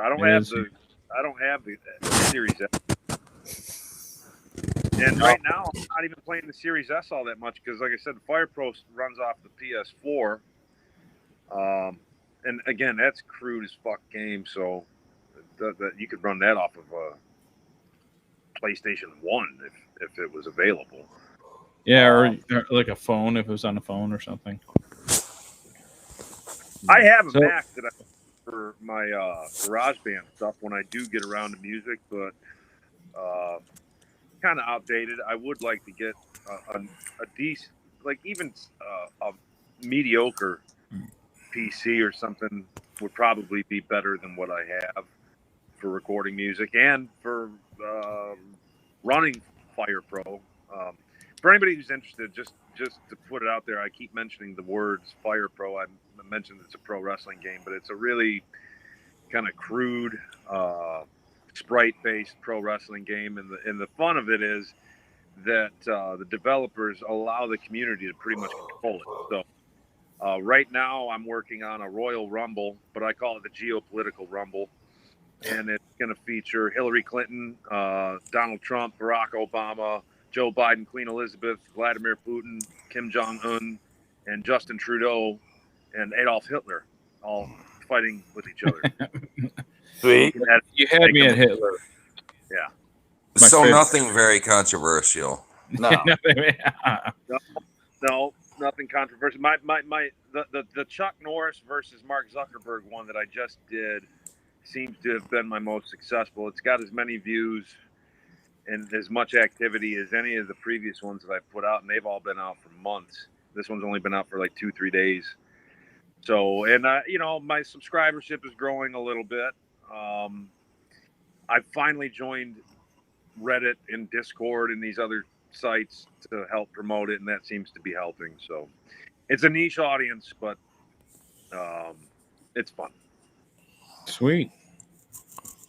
I don't have the Series S. And right now, I'm not even playing the Series S all that much because, like I said, the Fire Pro runs off the PS4. And again, that's crude as fuck game, so that you could run that off of PlayStation 1 if it was available. Yeah, or like a phone if it was on a phone or something. I have a Mac that I for my GarageBand stuff when I do get around to music, but kind of outdated. I would like to get a decent, like even a mediocre PC or something would probably be better than what I have for recording music and for running Fire Pro. For anybody who's interested, just to put it out there, I keep mentioning the words Fire Pro. I mentioned it's a pro wrestling game, but it's a really kind of crude, sprite-based pro wrestling game, and the fun of it is that the developers allow the community to pretty much control it. So right now, I'm working on a Royal Rumble, but I call it the geopolitical Rumble, and it's going to feature Hillary Clinton, Donald Trump, Barack Obama, Joe Biden, Queen Elizabeth, Vladimir Putin, Kim Jong-un, and Justin Trudeau, and Adolf Hitler, all fighting with each other. Sweet. You had me at Hitler. Yeah. So nothing very controversial. No. No, nothing controversial. The Chuck Norris versus Mark Zuckerberg one that I just did seems to have been my most successful. It's got as many views and as much activity as any of the previous ones that I've put out, and they've all been out for months. This one's only been out for like 2-3 days. So, and my subscribership is growing a little bit. I've finally joined Reddit and Discord and these other sites to help promote it, and that seems to be helping. So it's a niche audience, but it's fun. Sweet.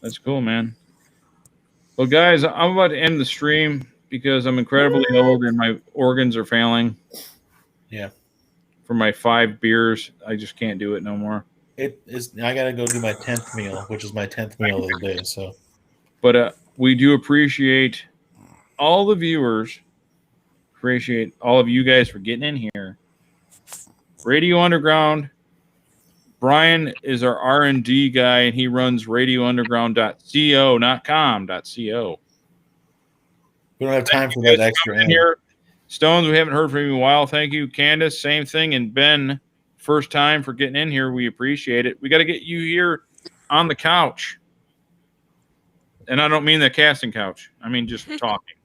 That's cool, man. Well, guys, I'm about to end the stream because I'm incredibly old and my organs are failing. Yeah. For my 5 beers, I just can't do it no more. I gotta go do my 10th meal, which is my 10th meal of the day. So, but we do appreciate all the viewers. Appreciate all of you guys for getting in here. Radio Underground. Brian is our R&D guy, and he runs radiounderground.co, not com.co. We don't have time for that extra. Here. Stones, we haven't heard from you in a while. Thank you, Candace. Same thing. And Ben, first time for getting in here. We appreciate it. We got to get you here on the couch. And I don't mean the casting couch. I mean just talking.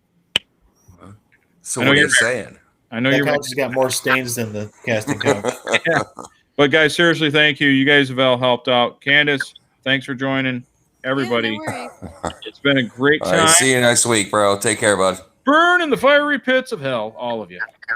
So what are you saying? I know your couch has got more stains than the casting couch. Yeah. But guys, seriously, thank you. You guys have all helped out. Candace, thanks for joining. Everybody, it's been a great time. All right, see you next week, bro. Take care, bud. Burn in the fiery pits of hell, all of you.